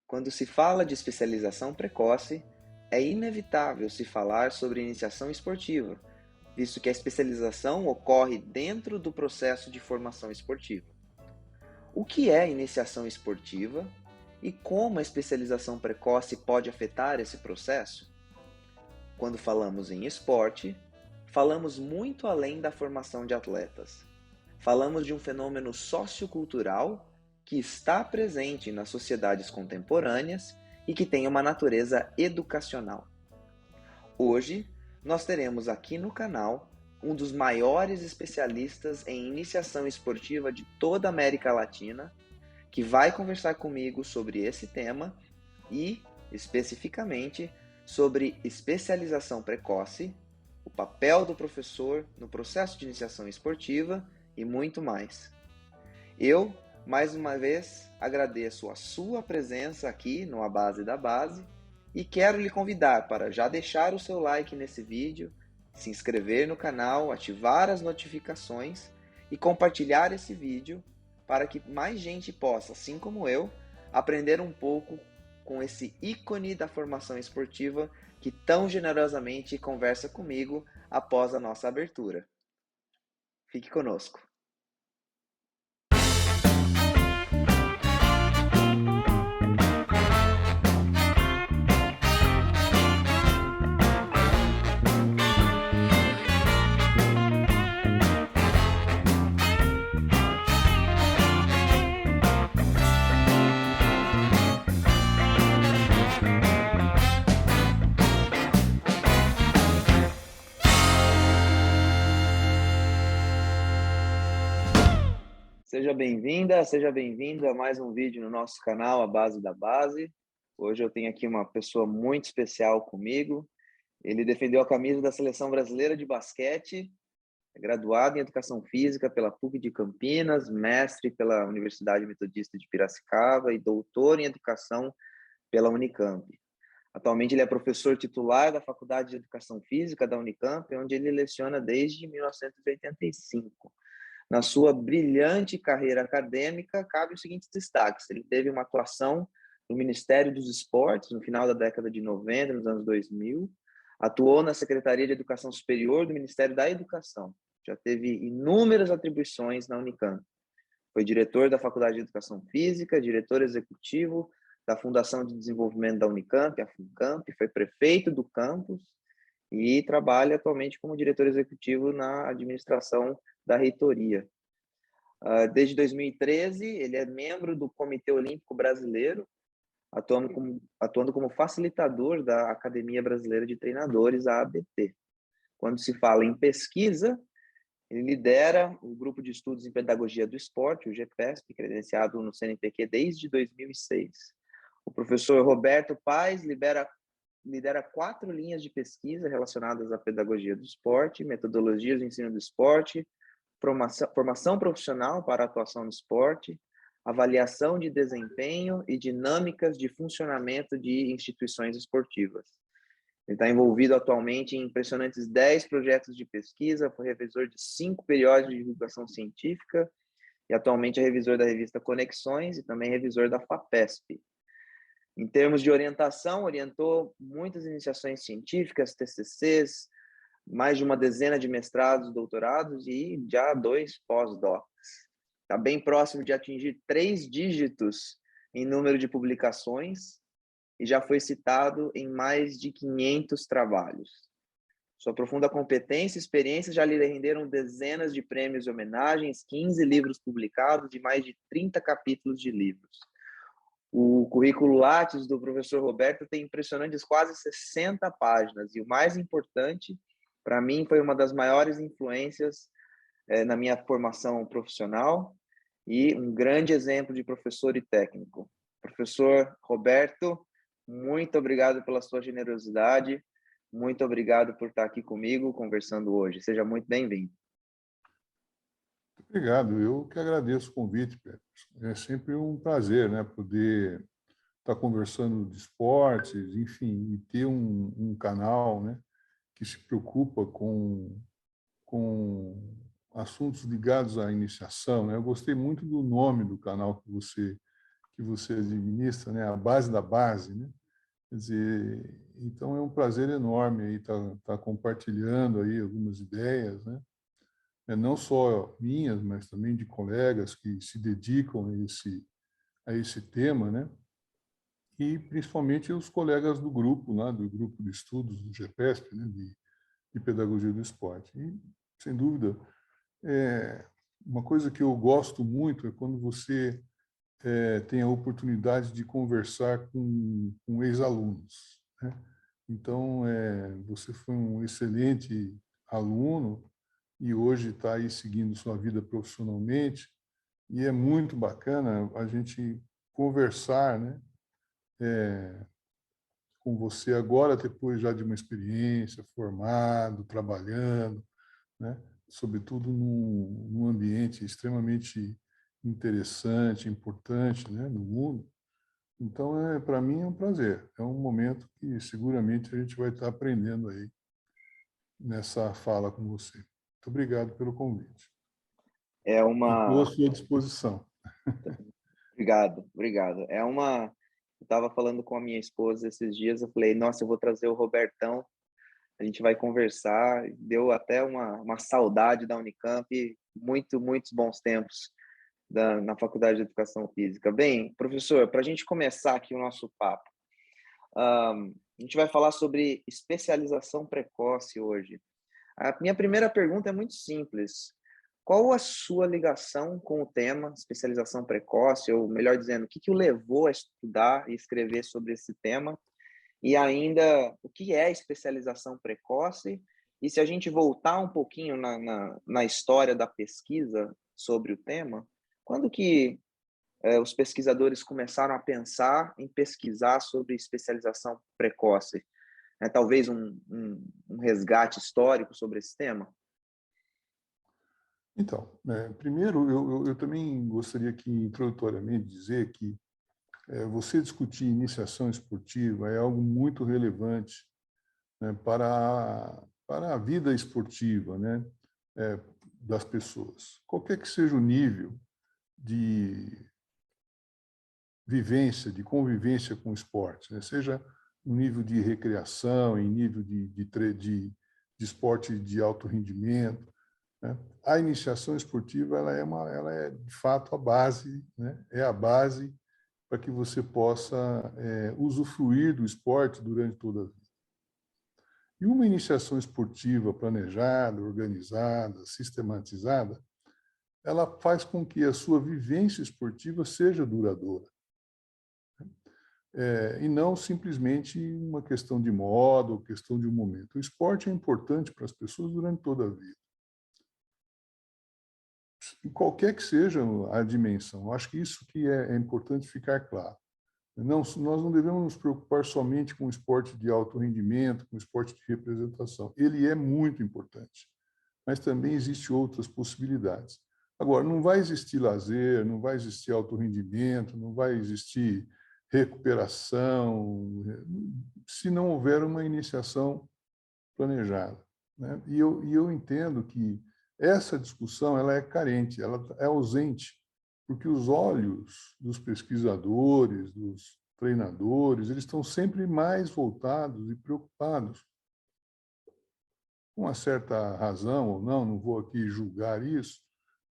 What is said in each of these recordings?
Quando se fala de especialização precoce, é inevitável se falar sobre iniciação esportiva, visto que a especialização ocorre dentro do processo de formação esportiva. O que é iniciação esportiva e como a especialização precoce pode afetar esse processo? Quando falamos em esporte, falamos muito além da formação de atletas. Falamos de um fenômeno sociocultural que está presente nas sociedades contemporâneas e que tem uma natureza educacional. Hoje, nós teremos aqui no canal um dos maiores especialistas em iniciação esportiva de toda a América Latina, que vai conversar comigo sobre esse tema e, especificamente, sobre especialização precoce, o papel do professor no processo de iniciação esportiva e muito mais. Eu, mais uma vez, agradeço a sua presença aqui no A Base da Base e quero lhe convidar para já deixar o seu like nesse vídeo, se inscrever no canal, ativar as notificações e compartilhar esse vídeo para que mais gente possa, assim como eu, aprender um pouco com esse ícone da formação esportiva que tão generosamente conversa comigo após a nossa abertura. Fique conosco. Seja bem-vinda, seja bem-vindo a mais um vídeo no nosso canal, A Base da Base. Hoje eu tenho aqui uma pessoa muito especial comigo. Ele defendeu a camisa da Seleção Brasileira de Basquete, é graduado em Educação Física pela PUC de Campinas, mestre pela Universidade Metodista de Piracicaba e doutor em Educação pela Unicamp. Atualmente ele é professor titular da Faculdade de Educação Física da Unicamp, onde ele leciona desde 1985. Na sua brilhante carreira acadêmica, cabe os seguintes destaques. Ele teve uma atuação no Ministério dos Esportes, no final da década de 90, nos anos 2000. Atuou na Secretaria de Educação Superior do Ministério da Educação. Já teve inúmeras atribuições na Unicamp. Foi diretor da Faculdade de Educação Física, diretor executivo da Fundação de Desenvolvimento da Unicamp, a FUNCAMP, foi prefeito do campus e trabalha atualmente como diretor executivo na administração da reitoria. Desde 2013, ele é membro do Comitê Olímpico Brasileiro, atuando como facilitador da Academia Brasileira de Treinadores, a ABT. Quando se fala em pesquisa, ele lidera o Grupo de Estudos em Pedagogia do Esporte, o GPESP, credenciado no CNPq desde 2006. O professor Roberto Paes lidera 4 linhas de pesquisa relacionadas à pedagogia do esporte, metodologias do ensino do esporte, formação profissional para a atuação no esporte, avaliação de desempenho e dinâmicas de funcionamento de instituições esportivas. Ele está envolvido atualmente em impressionantes 10 projetos de pesquisa, foi revisor de 5 periódicos de divulgação científica e atualmente é revisor da revista Conexões e também revisor da FAPESP. Em termos de orientação, orientou muitas iniciações científicas, TCCs, mais de uma dezena de mestrados, doutorados e já 2 pós-docs. Está bem próximo de atingir 3 dígitos em número de publicações e já foi citado em mais de 500 trabalhos. Sua profunda competência e experiência já lhe renderam dezenas de prêmios e homenagens, 15 livros publicados e mais de 30 capítulos de livros. O currículo Lattes do professor Roberto tem impressionantes quase 60 páginas e o mais importante, para mim, foi uma das maiores influências na minha formação profissional e um grande exemplo de professor e técnico. Professor Roberto, muito obrigado pela sua generosidade, muito obrigado por estar aqui comigo conversando hoje. Seja muito bem-vindo. Obrigado, eu que agradeço o convite, Pedro. É sempre um prazer, né, poder estar conversando de esportes, enfim, e ter um canal, né, que se preocupa com assuntos ligados à iniciação, né? Eu gostei muito do nome do canal que você administra, né? A base da base, né? Quer dizer, então é um prazer enorme aí estar compartilhando aí algumas ideias, né? Não só minhas, mas também de colegas que se dedicam a esse tema, né? E principalmente os colegas do grupo, lá do grupo de estudos do GEPESP, né? De Pedagogia do Esporte. E, sem dúvida, uma coisa que eu gosto muito é quando você tem a oportunidade de conversar com ex-alunos, né? Então, você foi um excelente aluno e hoje está aí seguindo sua vida profissionalmente, e é muito bacana a gente conversar, né, com você agora, depois já de uma experiência, formado, trabalhando, né, sobretudo num ambiente extremamente interessante, importante, né, no mundo. Então, para mim é um prazer. É um momento que seguramente a gente vai estar aprendendo aí nessa fala com você. Muito obrigado pelo convite. É E estou à uma... sua disposição. Obrigado, obrigado. Eu estava falando com a minha esposa esses dias, eu falei, nossa, eu vou trazer o Robertão, a gente vai conversar, deu até uma saudade da Unicamp, muitos bons tempos na Faculdade de Educação Física. Bem, professor, para a gente começar aqui o nosso papo, a gente vai falar sobre especialização precoce hoje. A minha primeira pergunta é muito simples. Qual a sua ligação com o tema especialização precoce, ou melhor dizendo, o que o levou a estudar e escrever sobre esse tema? E ainda, o que é especialização precoce? E se a gente voltar um pouquinho na história da pesquisa sobre o tema, quando que os pesquisadores começaram a pensar em pesquisar sobre especialização precoce? Talvez um resgate histórico sobre esse tema? Então, primeiro, eu também gostaria aqui, introdutoriamente, dizer que você discutir iniciação esportiva é algo muito relevante, né, para a vida esportiva, né, das pessoas. Qualquer que seja o nível de vivência, de convivência com o esporte, né, seja um nível de recreação, em nível de esporte de alto rendimento, né? A iniciação esportiva ela é de fato a base, né? É a base para que você possa usufruir do esporte durante toda a vida. E uma iniciação esportiva planejada, organizada, sistematizada, ela faz com que a sua vivência esportiva seja duradoura. E não simplesmente uma questão de moda ou questão de um momento. O esporte é importante para as pessoas durante toda a vida. Em qualquer que seja a dimensão. Acho que isso que é importante ficar claro. Nós não devemos nos preocupar somente com o esporte de alto rendimento, com o esporte de representação. Ele é muito importante, mas também existem outras possibilidades. Agora, não vai existir lazer, não vai existir alto rendimento, não vai existir recuperação, se não houver uma iniciação planejada, né? E eu entendo que essa discussão ela é carente, ela é ausente, porque os olhos dos pesquisadores, dos treinadores, eles estão sempre mais voltados e preocupados, com uma certa razão ou não vou aqui julgar isso,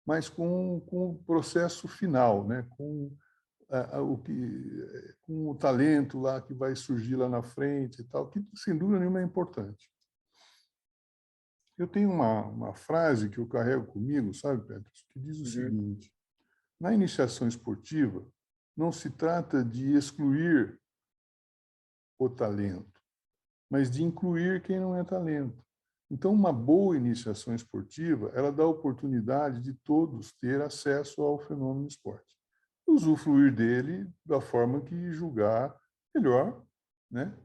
mas com o processo final, né? Com o talento lá que vai surgir lá na frente e tal, que sem dúvida nenhuma é importante. Eu tenho uma frase que eu carrego comigo, sabe, Pedro, que diz o seguinte: na iniciação esportiva, não se trata de excluir o talento, mas de incluir quem não é talento. Então, uma boa iniciação esportiva, ela dá a oportunidade de todos ter acesso ao fenômeno esporte. Usufruir dele da forma que julgar melhor, né?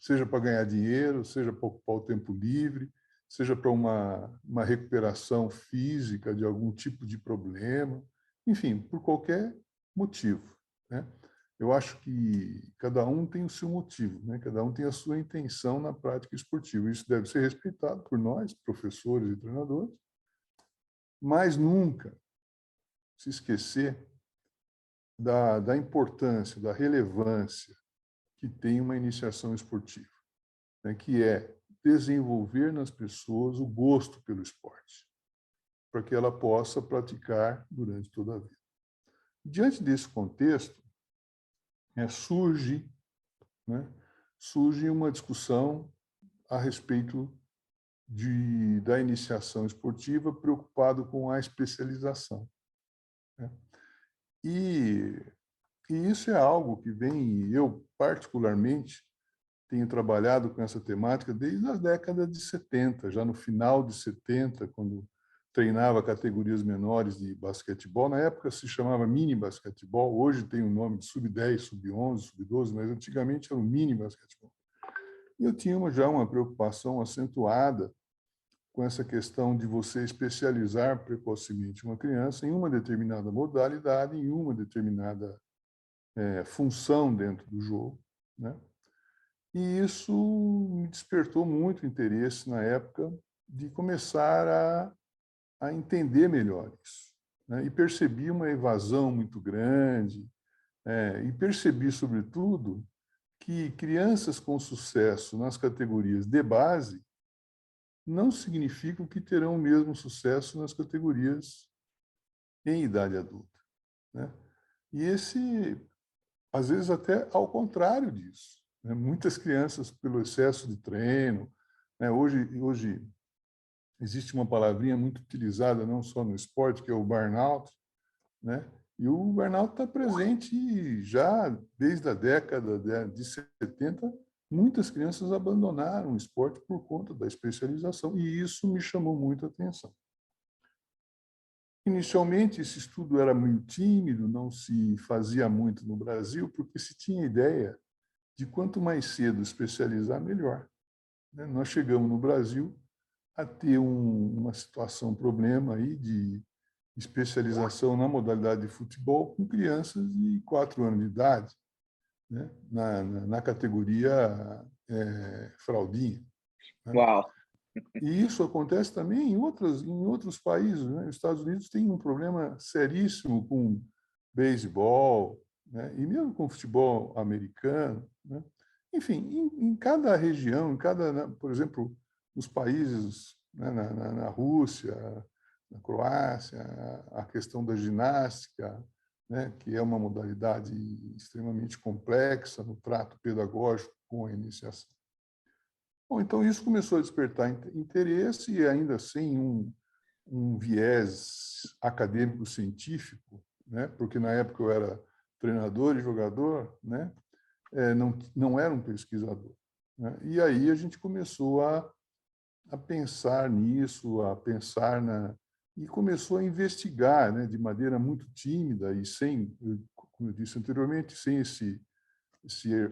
Seja para ganhar dinheiro, seja para ocupar o tempo livre, seja para uma recuperação física de algum tipo de problema, enfim, por qualquer motivo, né? Eu acho que cada um tem o seu motivo, né? Cada um tem a sua intenção na prática esportiva. Isso deve ser respeitado por nós, professores e treinadores, mas nunca se esquecer da importância, da relevância que tem uma iniciação esportiva, né, que é desenvolver nas pessoas o gosto pelo esporte, para que ela possa praticar durante toda a vida. Diante desse contexto, surge uma discussão a respeito da iniciação esportiva, preocupado com a especialização, né? E isso é algo que eu particularmente tenho trabalhado com essa temática desde a década de 70, já no final de 70, quando treinava categorias menores de basquetebol. Na época se chamava mini basquetebol, hoje tem o nome de sub-10, sub-11, sub-12, mas antigamente era o mini basquetebol. E eu tinha já uma preocupação acentuada com essa questão de você especializar precocemente uma criança em uma determinada modalidade, em uma determinada função dentro do jogo, né? E isso me despertou muito interesse na época de começar a entender melhor isso, né? E percebi uma evasão muito grande, e percebi, sobretudo, que crianças com sucesso nas categorias de base não significam que terão o mesmo sucesso nas categorias em idade adulta, né? E às vezes até ao contrário disso, né? Muitas crianças, pelo excesso de treino, né? Hoje existe uma palavrinha muito utilizada não só no esporte, que é o burnout, né? E o burnout está presente já desde a década de 70. Muitas crianças abandonaram o esporte por conta da especialização, e isso me chamou muito a atenção. Inicialmente, esse estudo era meio tímido, não se fazia muito no Brasil, porque se tinha a ideia de quanto mais cedo especializar, melhor, né? Nós chegamos no Brasil a ter uma situação, um problema aí de especialização na modalidade de futebol com crianças de 4 anos de idade, né? Na categoria fraldinha, né? Uau! E isso acontece também em outros países, né? Os Estados Unidos tem um problema seríssimo com beisebol, né? E mesmo com futebol americano, né? Enfim, em cada região, por exemplo, nos países, né, na Rússia, na Croácia, a questão da ginástica, né, que é uma modalidade extremamente complexa no trato pedagógico com a iniciação. Bom, então isso começou a despertar interesse, e ainda sem um viés acadêmico-científico, né? Porque na época eu era treinador e jogador, né? Não era um pesquisador, né? E aí a gente começou a pensar nisso, e começou a investigar, né? De maneira muito tímida e sem, como eu disse anteriormente, sem esse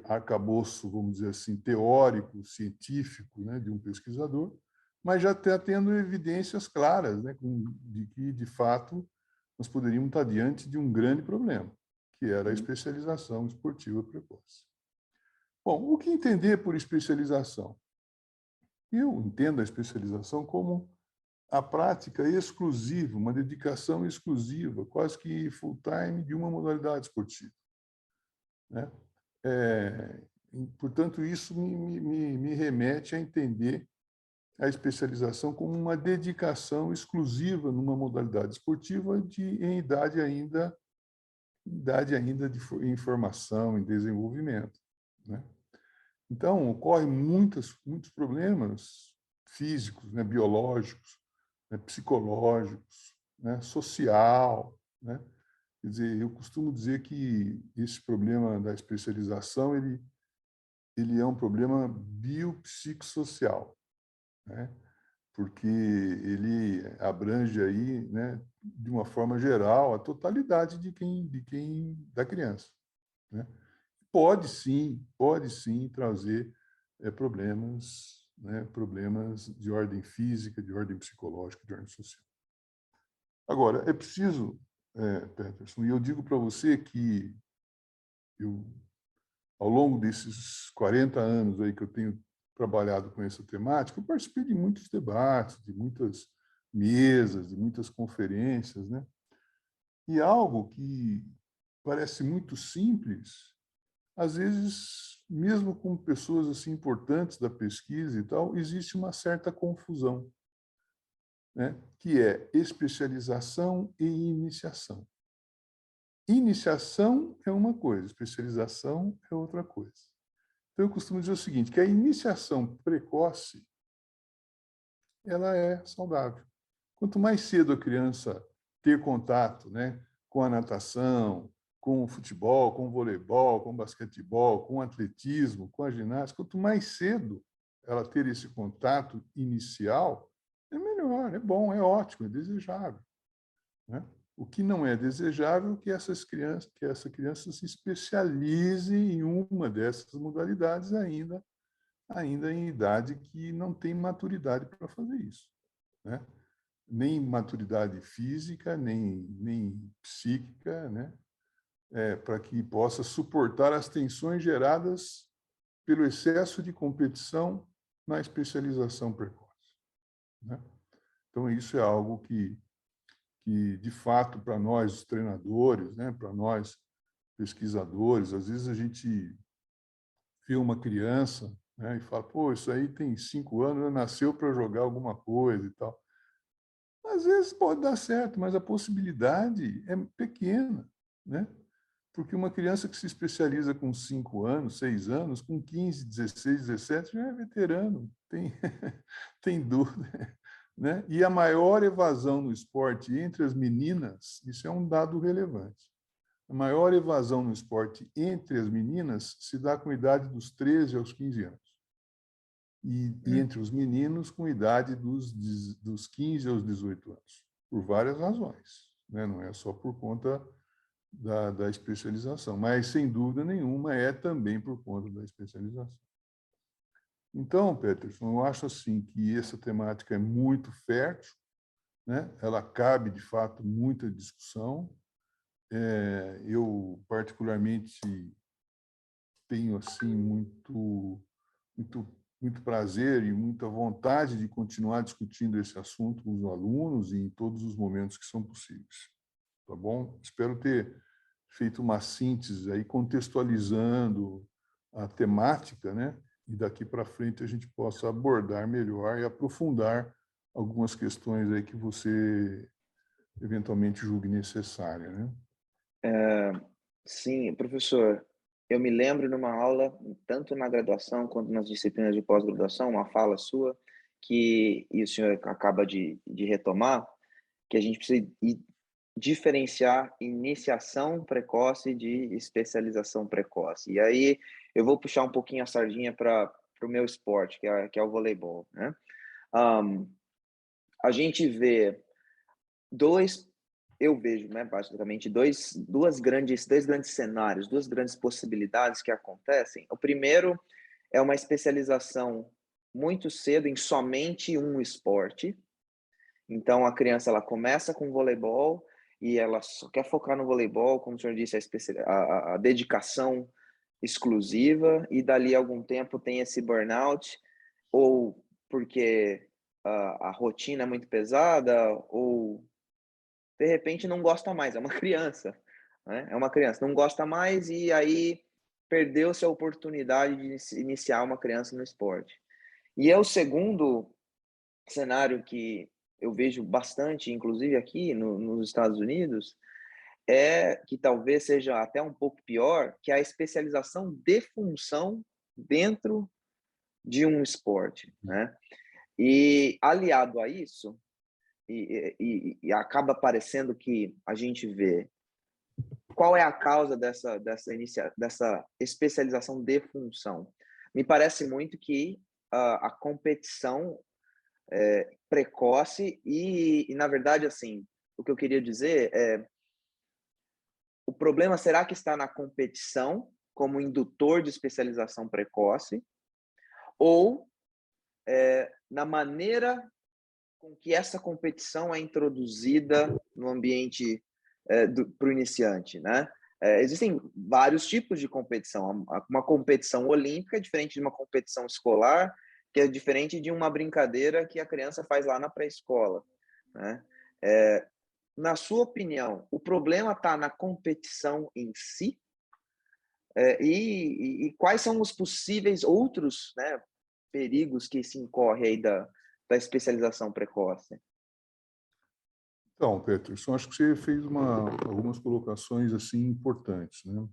arcabouço, vamos dizer assim, teórico, científico, né, de um pesquisador, mas já está tendo evidências claras, né, de que, de fato, nós poderíamos estar diante de um grande problema, que era a especialização esportiva precoce. Bom, o que entender por especialização? Eu entendo a especialização como a prática exclusiva, uma dedicação exclusiva, quase que full-time, de uma modalidade esportiva, né? Portanto, isso me remete a entender a especialização como uma dedicação exclusiva numa modalidade esportiva em idade ainda em formação, em desenvolvimento, né? Então, ocorrem muitos problemas físicos, né, biológicos, né, psicológicos, né, social, né? Quer dizer, eu costumo dizer que esse problema da especialização ele é um problema biopsicossocial, né? Porque ele abrange aí, né, de uma forma geral, a totalidade da criança, né? Pode sim trazer problemas, né, problemas de ordem física, de ordem psicológica, de ordem social. Agora, é preciso, Peterson, e eu digo para você que eu, ao longo desses 40 anos aí que eu tenho trabalhado com essa temática, eu participei de muitos debates, de muitas mesas, de muitas conferências, né? E algo que parece muito simples, às vezes, mesmo com pessoas assim importantes da pesquisa e tal, existe uma certa confusão, né? Que é especialização e iniciação. Iniciação é uma coisa, especialização é outra coisa. Então, eu costumo dizer o seguinte, que a iniciação precoce, ela é saudável. Quanto mais cedo a criança ter contato, né, com a natação, com o futebol, com o voleibol, com o basquetebol, com o atletismo, com a ginástica, quanto mais cedo ela ter esse contato inicial, é melhor, é bom, é ótimo, é desejável, né? O que não é desejável é que essa criança se especialize em uma dessas modalidades ainda em idade que não tem maturidade para fazer isso, né? Nem maturidade física, nem psíquica, né? Para que possa suportar as tensões geradas pelo excesso de competição na especialização precoce, né? Então, isso é algo que de fato, para nós, os treinadores, né? Para nós, pesquisadores, às vezes a gente vê uma criança, né? E fala, pô, isso aí tem 5 anos, nasceu para jogar alguma coisa e tal. Às vezes pode dar certo, mas a possibilidade é pequena, né? Porque uma criança que se especializa com 5 anos, 6 anos, com 15, 16, 17, já é veterano, tem dúvida, né? E a maior evasão no esporte entre as meninas, isso é um dado relevante. A maior evasão no esporte entre as meninas se dá com a idade dos 13 aos 15 anos. E entre os meninos com idade dos 15 aos 18 anos, por várias razões, né? Não é só por conta da especialização, mas, sem dúvida nenhuma, é também por conta da especialização. Então, Peterson, eu acho assim que essa temática é muito fértil, né? Ela cabe, de fato, muita discussão. Eu, particularmente, tenho assim muito prazer e muita vontade de continuar discutindo esse assunto com os alunos e em todos os momentos que são possíveis. Tá bom? Espero ter feito uma síntese aí, contextualizando a temática, né? E daqui para frente a gente possa abordar melhor e aprofundar algumas questões aí que você eventualmente julgue necessária, né? Sim, professor, eu me lembro numa aula, tanto na graduação quanto nas disciplinas de pós-graduação, uma fala sua, e o senhor acaba de retomar, que a gente precisa diferenciar iniciação precoce de especialização precoce. E aí eu vou puxar um pouquinho a sardinha para o meu esporte, que é o voleibol, né? A gente vê eu vejo, né, basicamente dois grandes cenários, duas grandes possibilidades que acontecem. O primeiro é uma especialização muito cedo em somente um esporte. Então a criança ela começa com voleibol e ela só quer focar no voleibol, como o senhor disse, a dedicação exclusiva, e dali a algum tempo tem esse burnout, ou porque a rotina é muito pesada, ou de repente não gosta mais, é uma criança, né? É uma criança, não gosta mais e aí perdeu-se a oportunidade de iniciar uma criança no esporte. E é o segundo cenário que eu vejo bastante, inclusive aqui nos Estados Unidos, é que talvez seja até um pouco pior, que é a especialização de função dentro de um esporte, né? E aliado a isso, e acaba parecendo que a gente vê qual é a causa dessa especialização de função. Me parece muito que a competição precoce e, na verdade, assim, o que eu queria dizer é o problema será que está na competição como indutor de especialização precoce ou na maneira com que essa competição é introduzida no ambiente para o iniciante, né? Existem vários tipos de competição. Uma competição olímpica é diferente de uma competição escolar, que é diferente de uma brincadeira que a criança faz lá na pré-escola, né? na sua opinião, o problema está na competição em si? E quais são os possíveis outros, né, perigos que se incorre aí da especialização precoce? Então, Peterson, acho que você fez algumas colocações assim importantes, né?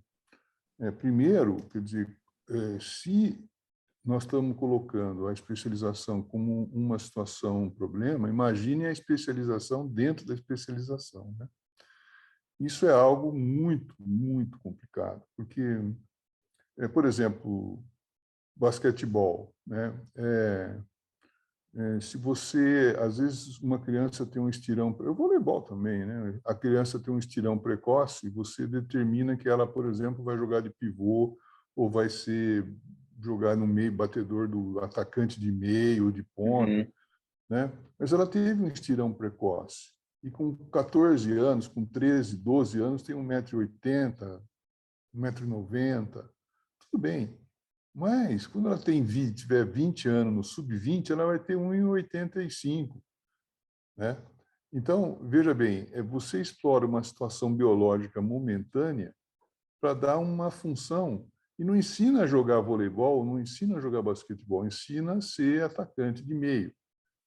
Primeiro, quer dizer, se nós estamos colocando a especialização como uma situação, um problema, imagine a especialização dentro da especialização, né? Isso é algo muito, muito complicado, porque, por exemplo, basquetebol, né? Se você, às vezes, uma criança tem um estirão, eu voleibol também, né? A criança tem um estirão precoce, você determina que ela, por exemplo, vai jogar de pivô ou vai jogar no meio batedor do atacante de meio ou de ponta, Uhum. né? Mas ela teve um estirão precoce e com 14 anos, com 13, 12 anos, tem 1,80 m, 1,90 m, tudo bem. Mas, quando ela tiver 20 anos no sub-20, ela vai ter 1,85 m, né? Então, veja bem, você explora uma situação biológica momentânea para dar uma função e não ensina a jogar voleibol, não ensina a jogar basquetebol, ensina a ser atacante de meio,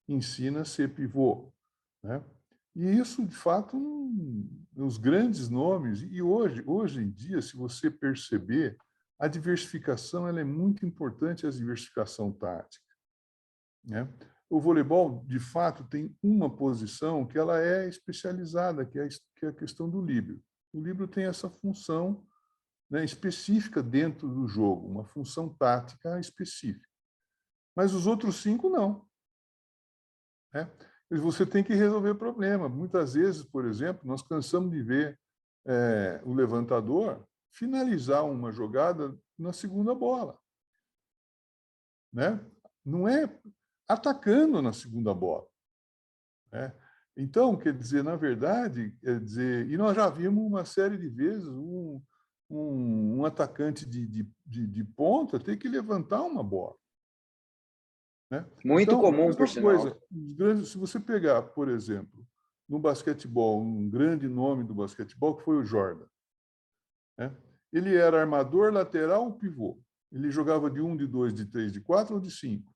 ensina a ser pivô, né? E isso, de fato, os grandes nomes, e hoje em dia, se você perceber, a diversificação ela é muito importante, a diversificação tática, né? O voleibol, de fato, tem uma posição que ela é especializada, que é a questão do líbero. O líbero tem essa função, né, específica dentro do jogo, uma função tática específica. Mas os outros 5 não, né? E você tem que resolver o problema. Muitas vezes, por exemplo, nós cansamos de ver o levantador finalizar uma jogada na segunda bola, né? Não é atacando na segunda bola, né? Então, quer dizer, na verdade, e nós já vimos uma série de vezes um atacante de ponta ter que levantar uma bola, né? Muito Então, a comum, por mesma sinal. coisa, se você pegar, por exemplo, no basquetebol, um grande nome do basquetebol que foi o Jordan, né? Ele era armador, lateral ou pivô. Ele jogava de 1, de 2, de 3, de 4 ou de 5.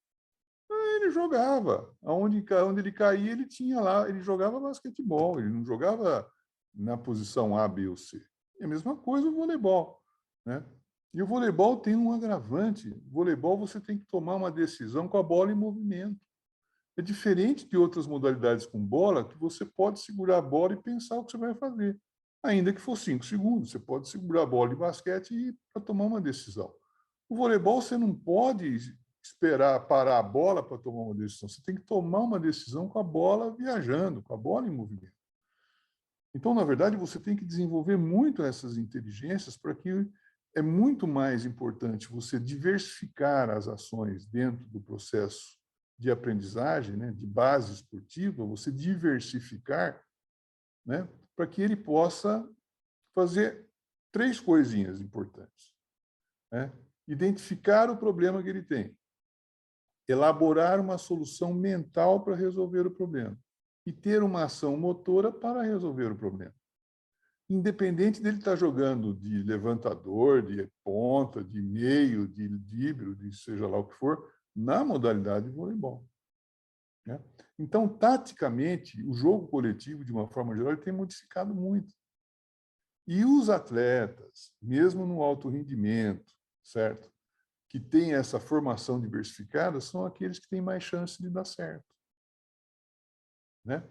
Ele jogava. Onde ele caía, ele tinha lá. Ele jogava basquetebol. Ele não jogava na posição A, B ou C. É a mesma coisa o voleibol, né? E o voleibol tem um agravante. O voleibol você tem que tomar uma decisão com a bola em movimento. É diferente de outras modalidades com bola, que você pode segurar a bola e pensar o que você vai fazer. Ainda que for 5 segundos, você pode segurar a bola de basquete para tomar uma decisão. O voleibol, você não pode esperar parar a bola para tomar uma decisão. Você tem que tomar uma decisão com a bola viajando, com a bola em movimento. Então, na verdade, você tem que desenvolver muito essas inteligências para que é muito mais importante você diversificar as ações dentro do processo de aprendizagem, né, de base esportiva, você diversificar, né, para que ele possa fazer 3 coisinhas importantes, né? Identificar o problema que ele tem, elaborar uma solução mental para resolver o problema e ter uma ação motora para resolver o problema. Independente dele estar jogando de levantador, de ponta, de meio, de líbero, de seja lá o que for, na modalidade de voleibol, né? Então, taticamente, o jogo coletivo, de uma forma geral, ele tem modificado muito. E os atletas, mesmo no alto rendimento, certo? Que têm essa formação diversificada, são aqueles que têm mais chance de dar certo, né?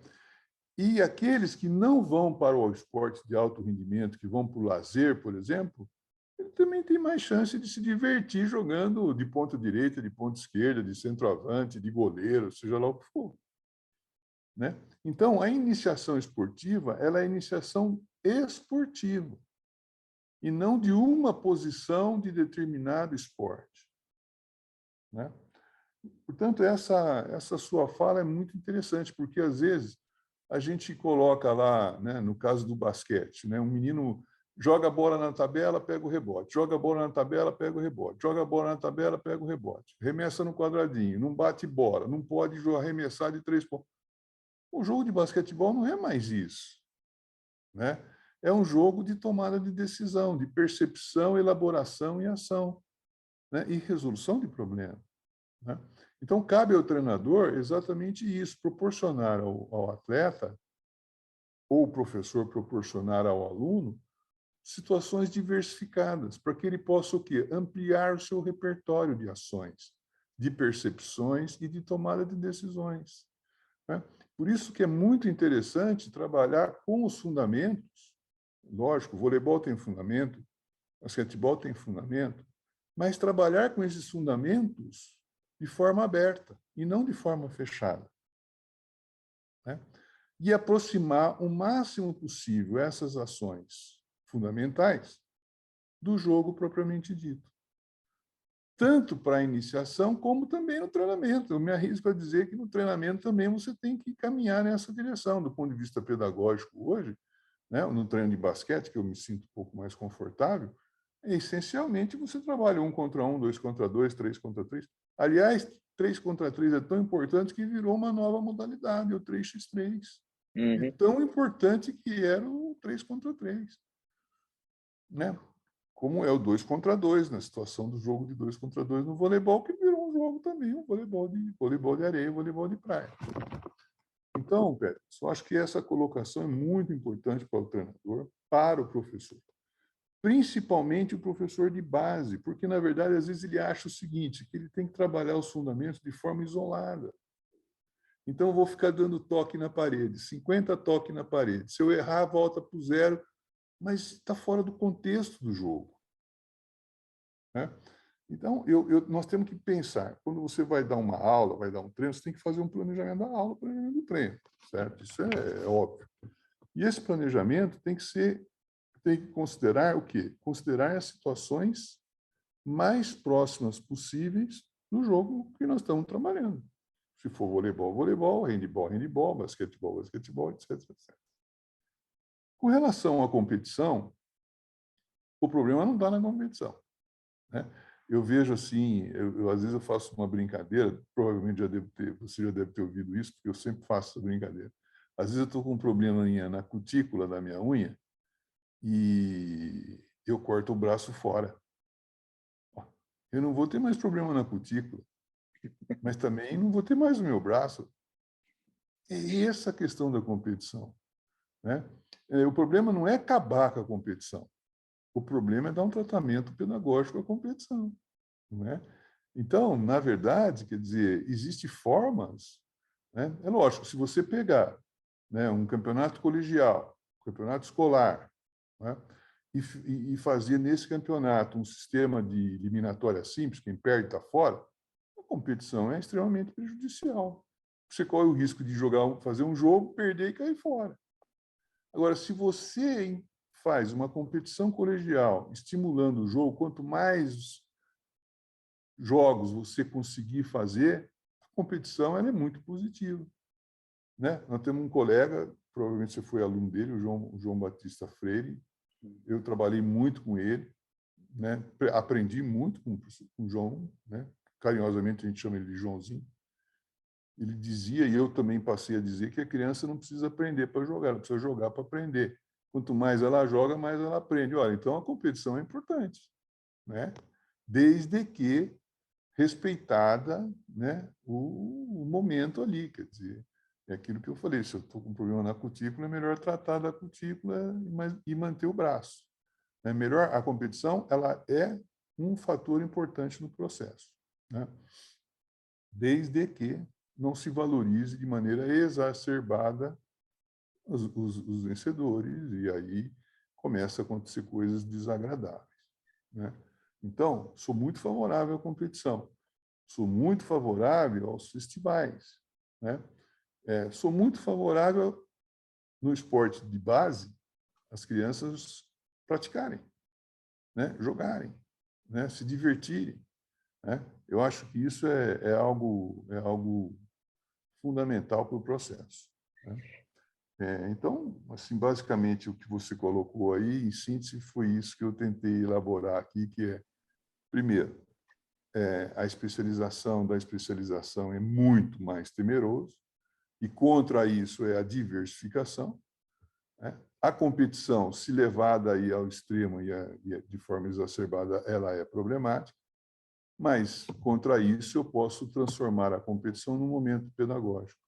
E aqueles que não vão para o esporte de alto rendimento, que vão para o lazer, por exemplo, ele também tem mais chance de se divertir jogando de ponta direita, de ponta esquerda, de centroavante, de goleiro, seja lá o que for, né? Então, a iniciação esportiva, ela é iniciação esportiva e não de uma posição de determinado esporte, né? Portanto, essa sua fala é muito interessante, porque às vezes a gente coloca lá, né, no caso do basquete, né, um menino joga a bola na tabela, pega o rebote, joga a bola na tabela, pega o rebote, joga a bola na tabela, pega o rebote, arremessa no quadradinho, não bate bola, não pode arremessar de 3 pontos. O jogo de basquetebol não é mais isso. né? É um jogo de tomada de decisão, de percepção, elaboração e ação, né? E resolução de problemas, né? Então, cabe ao treinador exatamente isso, proporcionar ao atleta, ou o professor proporcionar ao aluno, situações diversificadas, para que ele possa o quê? Ampliar o seu repertório de ações, de percepções e de tomada de decisões, né? Por isso que é muito interessante trabalhar com os fundamentos. Lógico, o voleibol tem fundamento, o basquetebol tem fundamento, mas trabalhar com esses fundamentos de forma aberta e não de forma fechada, né? E aproximar o máximo possível essas ações fundamentais do jogo propriamente dito, tanto para a iniciação como também no treinamento. Eu me arrisco a dizer que no treinamento também você tem que caminhar nessa direção, do ponto de vista pedagógico hoje, né? No treino de basquete, que eu me sinto um pouco mais confortável, essencialmente você trabalha 1 contra 1, 2 contra 2, 3 contra 3. Aliás, 3 contra 3 é tão importante que virou uma nova modalidade, o 3x3. De tão importante que era o 3 contra 3, né? Como é o 2 contra 2, na situação do jogo de 2 contra 2 no voleibol, que virou um jogo também, um voleibol de areia, voleibol de praia. Então, Pedro, eu acho que essa colocação é muito importante para o treinador, para o professor. Principalmente o professor de base, porque, na verdade, às vezes ele acha o seguinte, que ele tem que trabalhar os fundamentos de forma isolada. Então, eu vou ficar dando toque na parede, 50 toques na parede. Se eu errar, volta para o 0, mas está fora do contexto do jogo, né? Então, nós temos que pensar, quando você vai dar uma aula, vai dar um treino, você tem que fazer um planejamento da aula, um planejamento do treino, certo? Isso é óbvio. E esse planejamento tem que considerar o quê? Considerar as situações mais próximas possíveis do jogo que nós estamos trabalhando. Se for voleibol, voleibol, handebol, handebol, basquetebol, basquetebol, etc, etc. Com relação à competição, o problema não está na competição, né? Eu vejo assim, às vezes eu faço uma brincadeira, provavelmente você já deve ter ouvido isso, porque eu sempre faço essa brincadeira. Às vezes eu estou com um problema na cutícula da minha unha e eu corto o braço fora. Eu não vou ter mais problema na cutícula, mas também não vou ter mais o meu braço. É essa a questão da competição, né? O problema não é acabar com a competição. O problema é dar um tratamento pedagógico à competição, não é? Então, na verdade, quer dizer, existem formas, né? É lógico, se você pegar, né, um campeonato colegial, um campeonato escolar, né, e fazer nesse campeonato um sistema de eliminatória simples, quem perde está fora, a competição é extremamente prejudicial. Você corre o risco de fazer um jogo, perder e cair fora. Agora, se você faz uma competição colegial estimulando o jogo, quanto mais jogos você conseguir fazer, a competição ela é muito positiva, né? Nós temos um colega, provavelmente você foi aluno dele, o João Batista Freire. Eu trabalhei muito com ele, né? Aprendi muito com o João, né? Carinhosamente a gente chama ele de Joãozinho. Ele dizia, e eu também passei a dizer, que a criança não precisa aprender para jogar, ela precisa jogar para aprender. Quanto mais ela joga, mais ela aprende. Olha, então a competição é importante, né? Desde que respeitada, né, o momento ali, quer dizer, é aquilo que eu falei, se eu estou com um problema na cutícula, é melhor tratar da cutícula e manter o braço. É melhor, a competição ela é um fator importante no processo, né? Desde que não se valorize de maneira exacerbada os vencedores, e aí começa a acontecer coisas desagradáveis, né? Então, sou muito favorável à competição. Sou muito favorável aos festivais, né? Sou muito favorável no esporte de base as crianças praticarem, né? Jogarem, né? Se divertirem, né? Eu acho que isso é algo fundamental para o processo, né? Então, assim, basicamente o que você colocou aí, em síntese, foi isso que eu tentei elaborar aqui, que é, primeiro, a especialização da especialização é muito mais temeroso, e contra isso é a diversificação, né? A competição, se levada aí ao extremo e de forma exacerbada, ela é problemática, mas, contra isso, eu posso transformar a competição num momento pedagógico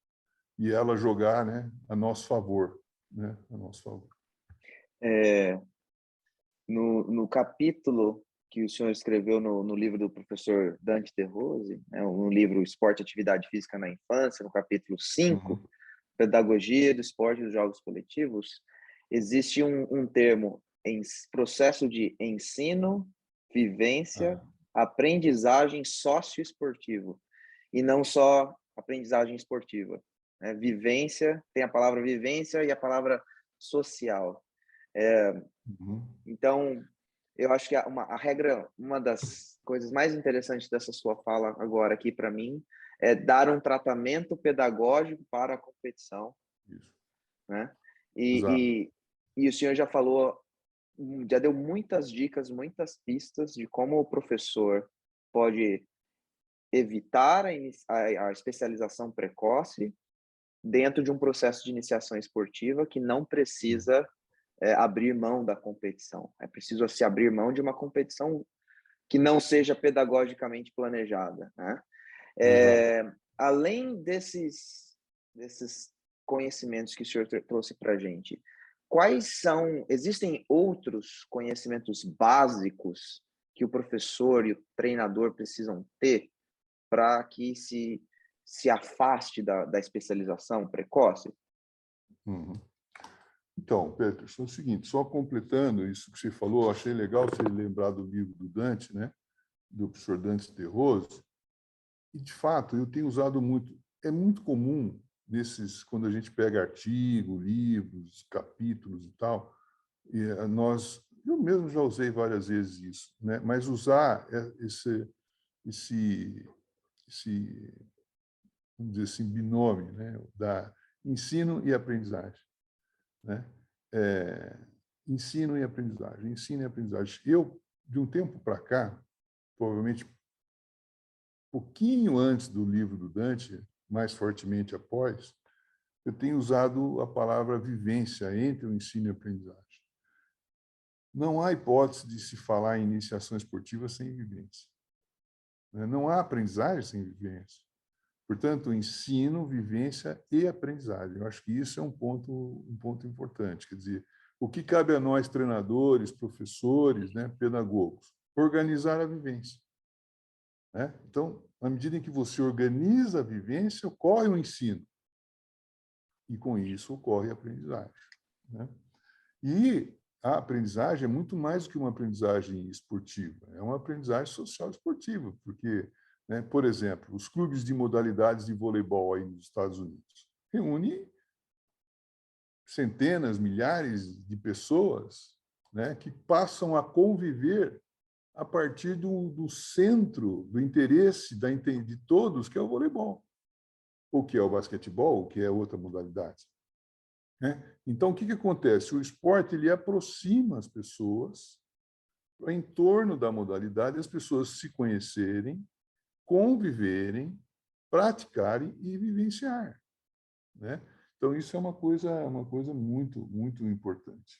e ela jogar, né, a nosso favor. Né, a nosso favor. No capítulo que o senhor escreveu no livro do professor Dante De Rose, né, no livro Esporte e Atividade Física na Infância, no capítulo 5, Pedagogia do Esporte e dos Jogos Coletivos, existe um termo em processo de ensino, vivência, aprendizagem socioesportivo, e não só aprendizagem esportiva. Né? Vivência, tem a palavra vivência e a palavra social. Então, eu acho que a regra, uma das coisas mais interessantes dessa sua fala agora aqui para mim, é dar um tratamento pedagógico para a competição. Isso. Né? E o senhor já falou, já deu muitas dicas, muitas pistas de como o professor pode evitar a especialização precoce dentro de um processo de iniciação esportiva que não precisa abrir mão da competição. É preciso se abrir mão de uma competição que não seja pedagogicamente planejada. Né? Além desses conhecimentos que o senhor trouxe para a gente, existem outros conhecimentos básicos que o professor e o treinador precisam ter para que se afaste da especialização precoce? Então, Peterson, é o seguinte, só completando isso que você falou, achei legal você lembrar do livro do Dante, né, do professor Dante De Rose, e, de fato, eu tenho usado muito, é muito comum, quando a gente pega artigo, livros, capítulos e tal, eu mesmo já usei várias vezes isso, né, mas usar esse vamos dizer assim, binômio, né, da ensino e aprendizagem. Né? Ensino e aprendizagem, ensino e aprendizagem. Eu, de um tempo para cá, provavelmente pouquinho antes do livro do Dante, mais fortemente após, eu tenho usado a palavra vivência entre o ensino e a aprendizagem. Não há hipótese de se falar em iniciação esportiva sem vivência. Não há aprendizagem sem vivência. Portanto, ensino, vivência e aprendizagem. Eu acho que isso é um ponto importante. Quer dizer, o que cabe a nós, treinadores, professores, né, pedagogos? Organizar a vivência. Né? Então, na medida em que você organiza a vivência, ocorre o ensino. E, com isso, ocorre a aprendizagem. Né? E a aprendizagem é muito mais do que uma aprendizagem esportiva. É uma aprendizagem social esportiva, porque, né, por exemplo, os clubes de modalidades de voleibol aí nos Estados Unidos reúnem centenas, milhares de pessoas, né, que passam a conviver a partir do centro do interesse de todos, que é o voleibol, ou que é o basquetebol, ou que é outra modalidade. Né? Então, o que acontece? O esporte ele aproxima as pessoas em torno da modalidade, as pessoas se conhecerem, conviverem, praticarem e vivenciar. Né? Então, isso é uma coisa muito, muito importante.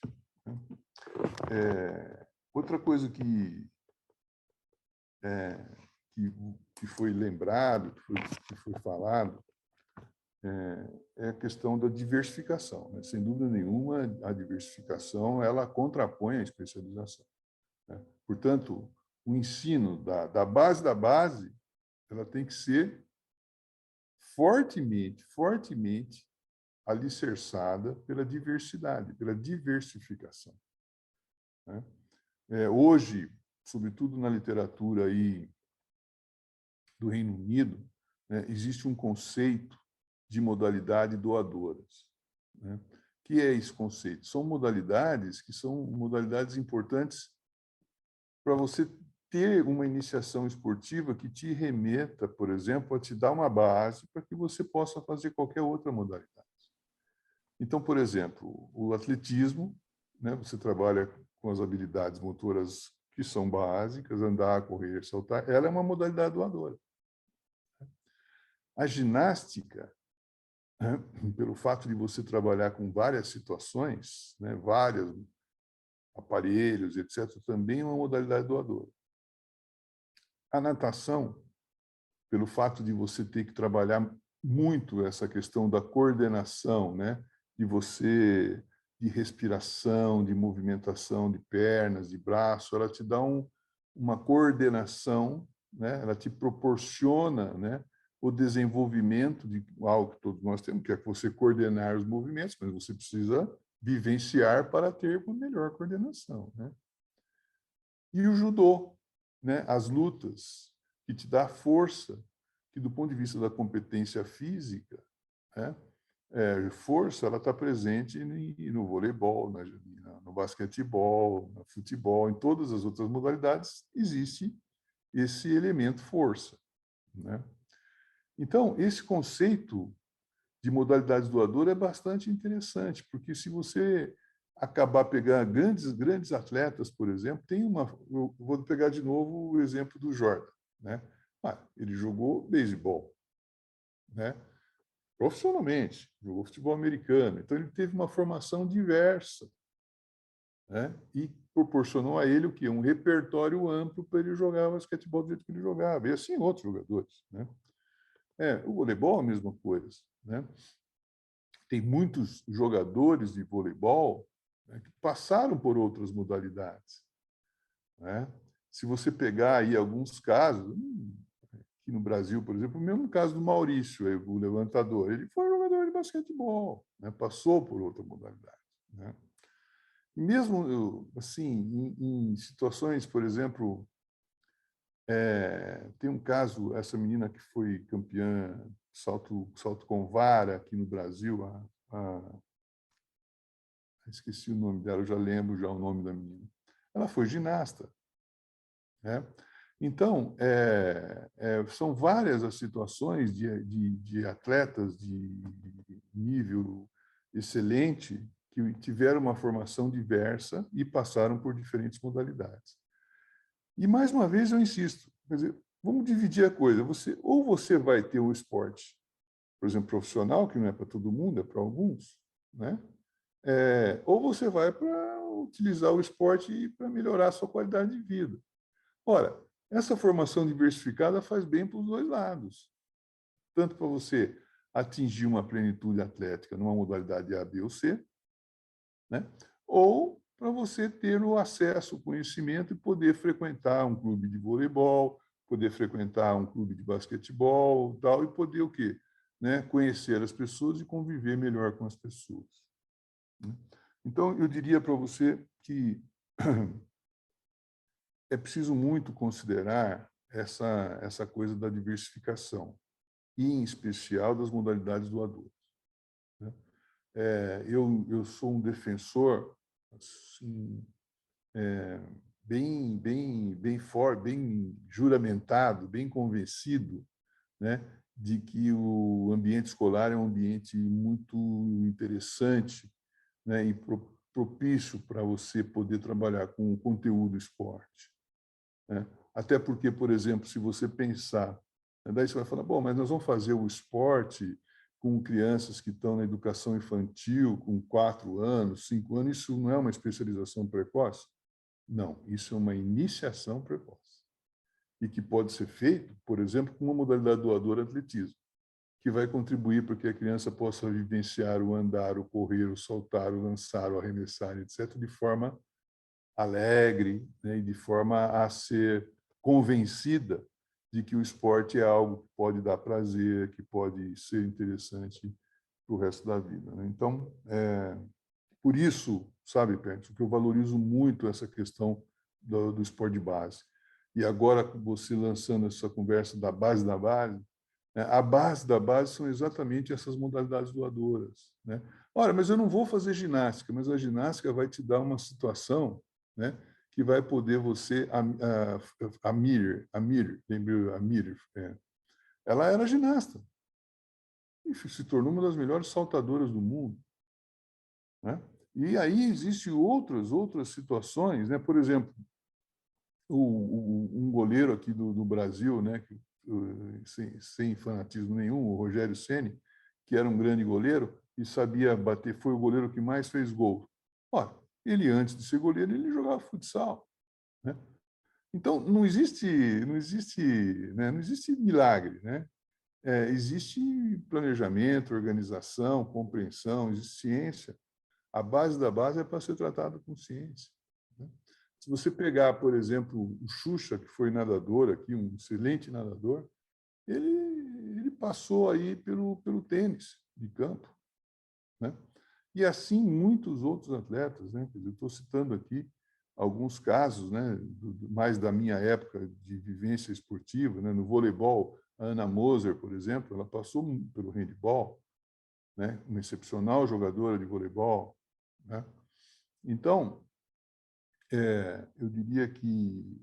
Outra coisa que foi lembrado, que foi falado, é a questão da diversificação. Né? Sem dúvida nenhuma, a diversificação ela contrapõe a especialização. Né? Portanto, o ensino da base, ela tem que ser fortemente alicerçada pela diversidade, pela diversificação. Né? Hoje, sobretudo na literatura aí do Reino Unido, né, existe um conceito de modalidade doadoras. Né? O que é esse conceito? São modalidades que são modalidades importantes para você ter uma iniciação esportiva que te remeta, por exemplo, a te dar uma base para que você possa fazer qualquer outra modalidade. Então, por exemplo, o atletismo, né, você trabalha com as habilidades motoras que são básicas, andar, correr, saltar, ela é uma modalidade doadora. A ginástica pelo fato de você trabalhar com várias situações, né, vários aparelhos, etc., também é uma modalidade doadora. A natação, pelo fato de você ter que trabalhar muito essa questão da coordenação, né, de respiração, de movimentação de pernas, de braço, ela te dá uma coordenação, né, ela te proporciona, né, o desenvolvimento de algo que todos nós temos, que é você coordenar os movimentos, mas você precisa vivenciar para ter uma melhor coordenação, né? E o judô, né, as lutas, que te dá força, que do ponto de vista da competência física, né, força ela está presente no voleibol, no basquetebol, no futebol, em todas as outras modalidades existe esse elemento força, né? Então, esse conceito de modalidades doadoras é bastante interessante, porque se você acabar pegar grandes atletas, por exemplo, eu vou pegar de novo o exemplo do Jordan, né? Ele jogou beisebol, né? Profissionalmente, jogou futebol americano, então ele teve uma formação diversa, né? E proporcionou a ele o quê? Um repertório amplo para ele jogar basquetebol do jeito que ele jogava, e assim outros jogadores, né? O voleibol é a mesma coisa, né? Tem muitos jogadores de voleibol, né, que passaram por outras modalidades, né? Se você pegar aí alguns casos, aqui no Brasil, por exemplo, o mesmo caso do Maurício, o levantador, ele foi jogador de basquetebol, né? Passou por outra modalidade, né? E mesmo assim, em situações, por exemplo, tem um caso, essa menina que foi campeã salto com vara aqui no Brasil, esqueci o nome dela, eu já lembro já o nome da menina. Ela foi ginasta, né? Então, são várias as situações de atletas de nível excelente que tiveram uma formação diversa e passaram por diferentes modalidades. E, mais uma vez, eu insisto, quer dizer, vamos dividir a coisa. Ou você vai ter um esporte, por exemplo, profissional, que não é para todo mundo, é para alguns, né? Ou você vai para utilizar o esporte para melhorar a sua qualidade de vida. Ora, essa formação diversificada faz bem para os dois lados. Tanto para você atingir uma plenitude atlética numa modalidade A, B ou C, né? Ou para você ter o acesso ao conhecimento e poder frequentar um clube de voleibol, poder frequentar um clube de basquetebol, tal, e poder o quê? Né? Conhecer as pessoas e conviver melhor com as pessoas. Então, eu diria para você que é preciso muito considerar essa coisa da diversificação, e, em especial, das modalidades doadoras, né? Eu sou um defensor assim, bem forte, bem juramentado, bem convencido, né, de que o ambiente escolar é um ambiente muito interessante, né, e propício para você poder trabalhar com o conteúdo esporte, né? Até porque, por exemplo, se você pensar, daí você vai falar, bom, mas nós vamos fazer o esporte com crianças que estão na educação infantil, com 4 anos, 5 anos, isso não é uma especialização precoce? Não, isso é uma iniciação precoce. E que pode ser feito, por exemplo, com uma modalidade doadora atletismo, que vai contribuir para que a criança possa vivenciar o andar, o correr, o saltar, o lançar, o arremessar, etc., de forma alegre, né, e de forma a ser convencida de que o esporte é algo que pode dar prazer, que pode ser interessante para o resto da vida, né? Então, por isso, sabe, Pedro, que eu valorizo muito essa questão do esporte de base. E agora, você lançando essa conversa da base, né, a base da base são exatamente essas modalidades doadoras, né? Ora, mas eu não vou fazer ginástica, mas a ginástica vai te dar uma situação, né, que vai poder você... A Mir, lembrei, a Mir, ela era ginasta e se tornou uma das melhores saltadoras do mundo, né? E aí existem outras situações, né? Por exemplo, um goleiro aqui do Brasil, né, sem fanatismo nenhum, o Rogério Ceni, que era um grande goleiro e sabia bater, foi o goleiro que mais fez gol. Ora, ele, antes de ser goleiro, ele jogava futsal, né? Então, não existe milagre, né? Existe planejamento, organização, compreensão, existe ciência. A base da base é para ser tratada com ciência, né? Se você pegar, por exemplo, o Xuxa, que foi nadador aqui, um excelente nadador, ele passou aí pelo tênis de campo, né? E assim muitos outros atletas, né? Eu estou citando aqui alguns casos, né? Mais da minha época de vivência esportiva, né? No voleibol, a Ana Moser, por exemplo, ela passou pelo handebol, né? Uma excepcional jogadora de voleibol, né? Então, eu diria que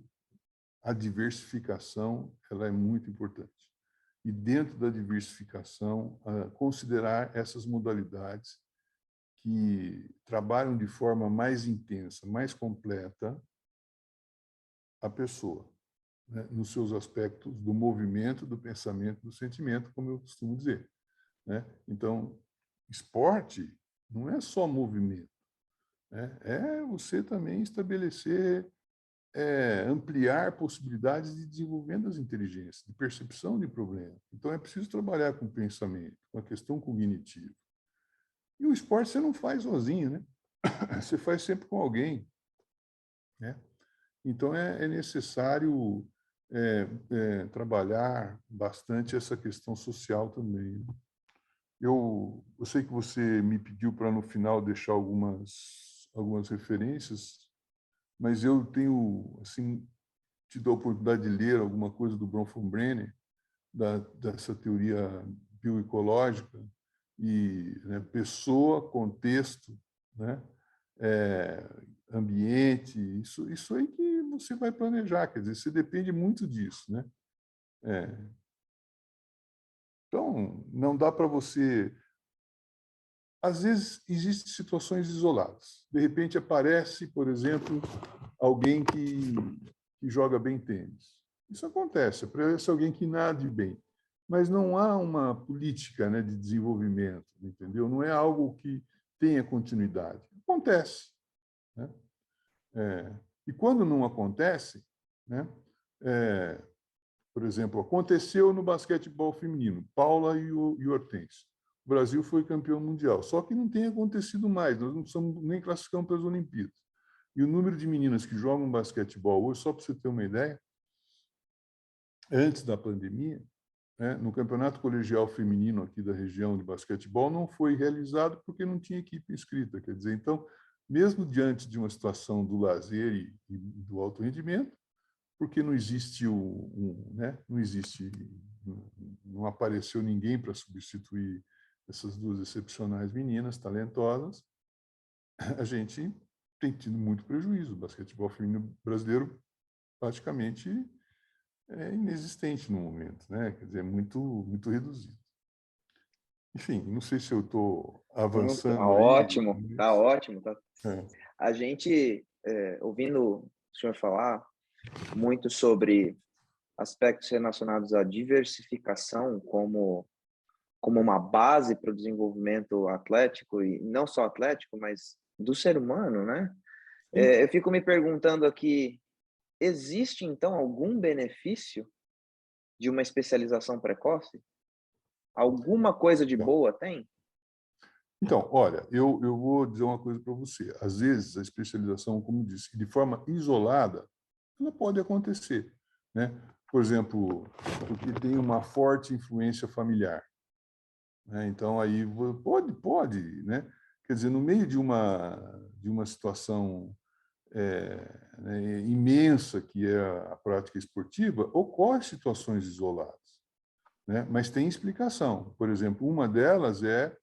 a diversificação ela é muito importante. E dentro da diversificação, considerar essas modalidades que trabalham de forma mais intensa, mais completa a pessoa, né? Nos seus aspectos do movimento, do pensamento, do sentimento, como eu costumo dizer, né? Então, esporte não é só movimento, né? É você também estabelecer, ampliar possibilidades de desenvolvimento das inteligências, de percepção de problemas. Então, é preciso trabalhar com o pensamento, com a questão cognitiva. E o esporte você não faz sozinho, né? Você faz sempre com alguém, né? Então, é necessário trabalhar bastante essa questão social também. Eu sei que você me pediu para, no final, deixar algumas referências, mas eu tenho, assim, tido a oportunidade de ler alguma coisa do Bronfenbrenner, dessa teoria bioecológica, e, né, pessoa, contexto, né, ambiente, isso aí que você vai planejar, quer dizer, você depende muito disso, né? Então, não dá para você... Às vezes, existem situações isoladas. De repente, aparece, por exemplo, alguém que joga bem tênis. Isso acontece, aparece alguém que nade bem. Mas não há uma política, né, de desenvolvimento, entendeu? Não é algo que tenha continuidade. Acontece, né? E quando não acontece, né, por exemplo, aconteceu no basquetebol feminino, Paula e o Hortêncio. O Brasil foi campeão mundial, só que não tem acontecido mais, nós não somos nem classificamos para as Olimpíadas. E o número de meninas que jogam basquetebol hoje, só para você ter uma ideia, antes da pandemia, né, no campeonato colegial feminino aqui da região de basquetebol não foi realizado porque não tinha equipe inscrita. Quer dizer, então, mesmo diante de uma situação do lazer e do alto rendimento, porque não existe né, não apareceu ninguém para substituir essas duas excepcionais meninas talentosas, a gente tem tido muito prejuízo. O basquetebol feminino brasileiro praticamente é inexistente no momento, né? Quer dizer, muito reduzido. Enfim, não sei se eu estou Tá avançando aí, ótimo, tá mas... ótimo. Tá. A gente, ouvindo o senhor falar muito sobre aspectos relacionados à diversificação como uma base para o desenvolvimento atlético, e não só atlético, mas do ser humano, né? Eu fico me perguntando aqui, existe, então, algum benefício de uma especialização precoce? Alguma coisa de boa tem? Então, olha, eu vou dizer uma coisa para você. Às vezes, a especialização, como disse, de forma isolada, ela pode acontecer, né? Por exemplo, porque tem uma forte influência familiar, né? Então, aí pode, né? Quer dizer, no meio de uma situação né, imensa que é a prática esportiva, ocorrem situações isoladas, né? Mas tem explicação. Por exemplo, uma delas é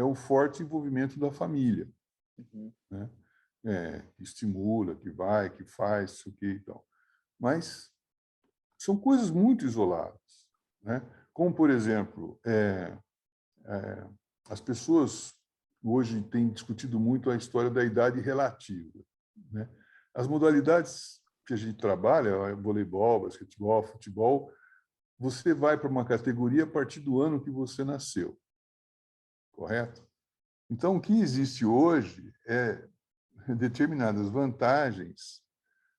o forte envolvimento da família, né? Que estimula, que vai, que faz, isso aqui e tal. Mas são coisas muito isoladas, né? Como, por exemplo, as pessoas hoje têm discutido muito a história da idade relativa, né? As modalidades que a gente trabalha, voleibol, basquetebol, futebol, você vai para uma categoria a partir do ano que você nasceu. correto? Então, o que existe hoje é determinadas vantagens,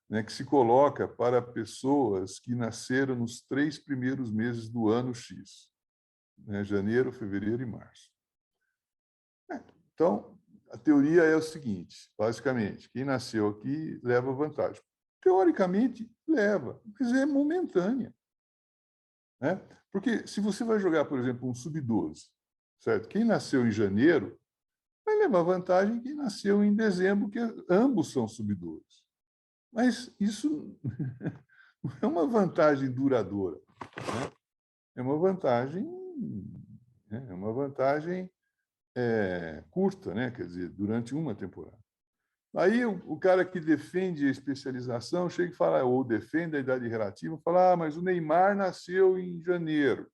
né, que se coloca para pessoas que nasceram nos 3 primeiros meses do ano X, né, janeiro, fevereiro e março. Então, a teoria é o seguinte, basicamente, quem nasceu aqui leva vantagem. Teoricamente, leva, mas é momentânea, né? Porque se você vai jogar, por exemplo, um sub-12, certo? Quem nasceu em janeiro vai levar vantagem quem nasceu em dezembro, que ambos são sub-12. Mas isso não é uma vantagem duradoura, né? É uma vantagem, né? É uma vantagem curta, né? Quer dizer, durante uma temporada. Aí o cara que defende a especialização chega e fala, ou defende a idade relativa, fala, mas o Neymar nasceu em janeiro.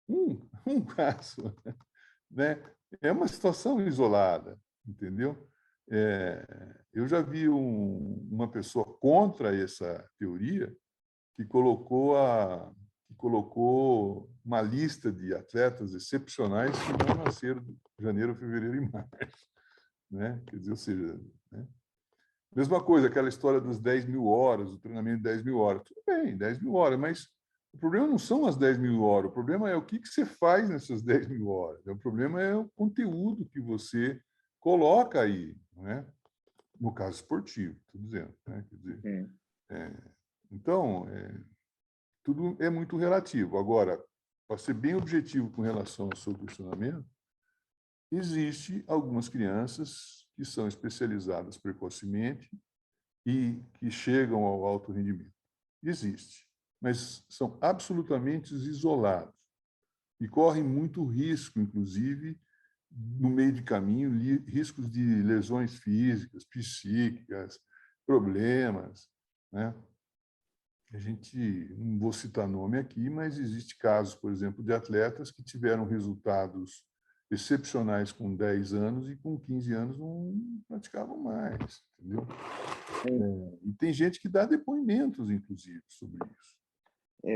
Um caso, né? É uma situação isolada, entendeu? Eu já vi uma pessoa contra essa teoria que colocou uma lista de atletas excepcionais que não nasceram em janeiro, fevereiro e março, né? Quer dizer, ou seja, né? Mesma coisa, aquela história das 10.000 horas, o treinamento de 10.000 horas. Tudo bem, 10.000 horas, mas o problema não são as 10.000 horas, o problema é o que você faz nessas 10.000 horas. O problema é o conteúdo que você coloca aí, né? No caso esportivo, estou dizendo. Né? Quer dizer, então, tudo é muito relativo. Agora, para ser bem objetivo com relação ao seu questionamento, existe algumas crianças que são especializadas precocemente e que chegam ao alto rendimento. Existe, mas são absolutamente isolados e correm muito risco, inclusive, no meio de caminho, riscos de lesões físicas, psíquicas, problemas, né? A gente, não vou citar nome aqui, mas existe casos, por exemplo, de atletas que tiveram resultados excepcionais com 10 anos e com 15 anos não praticavam mais, entendeu? E tem gente que dá depoimentos, inclusive, sobre isso.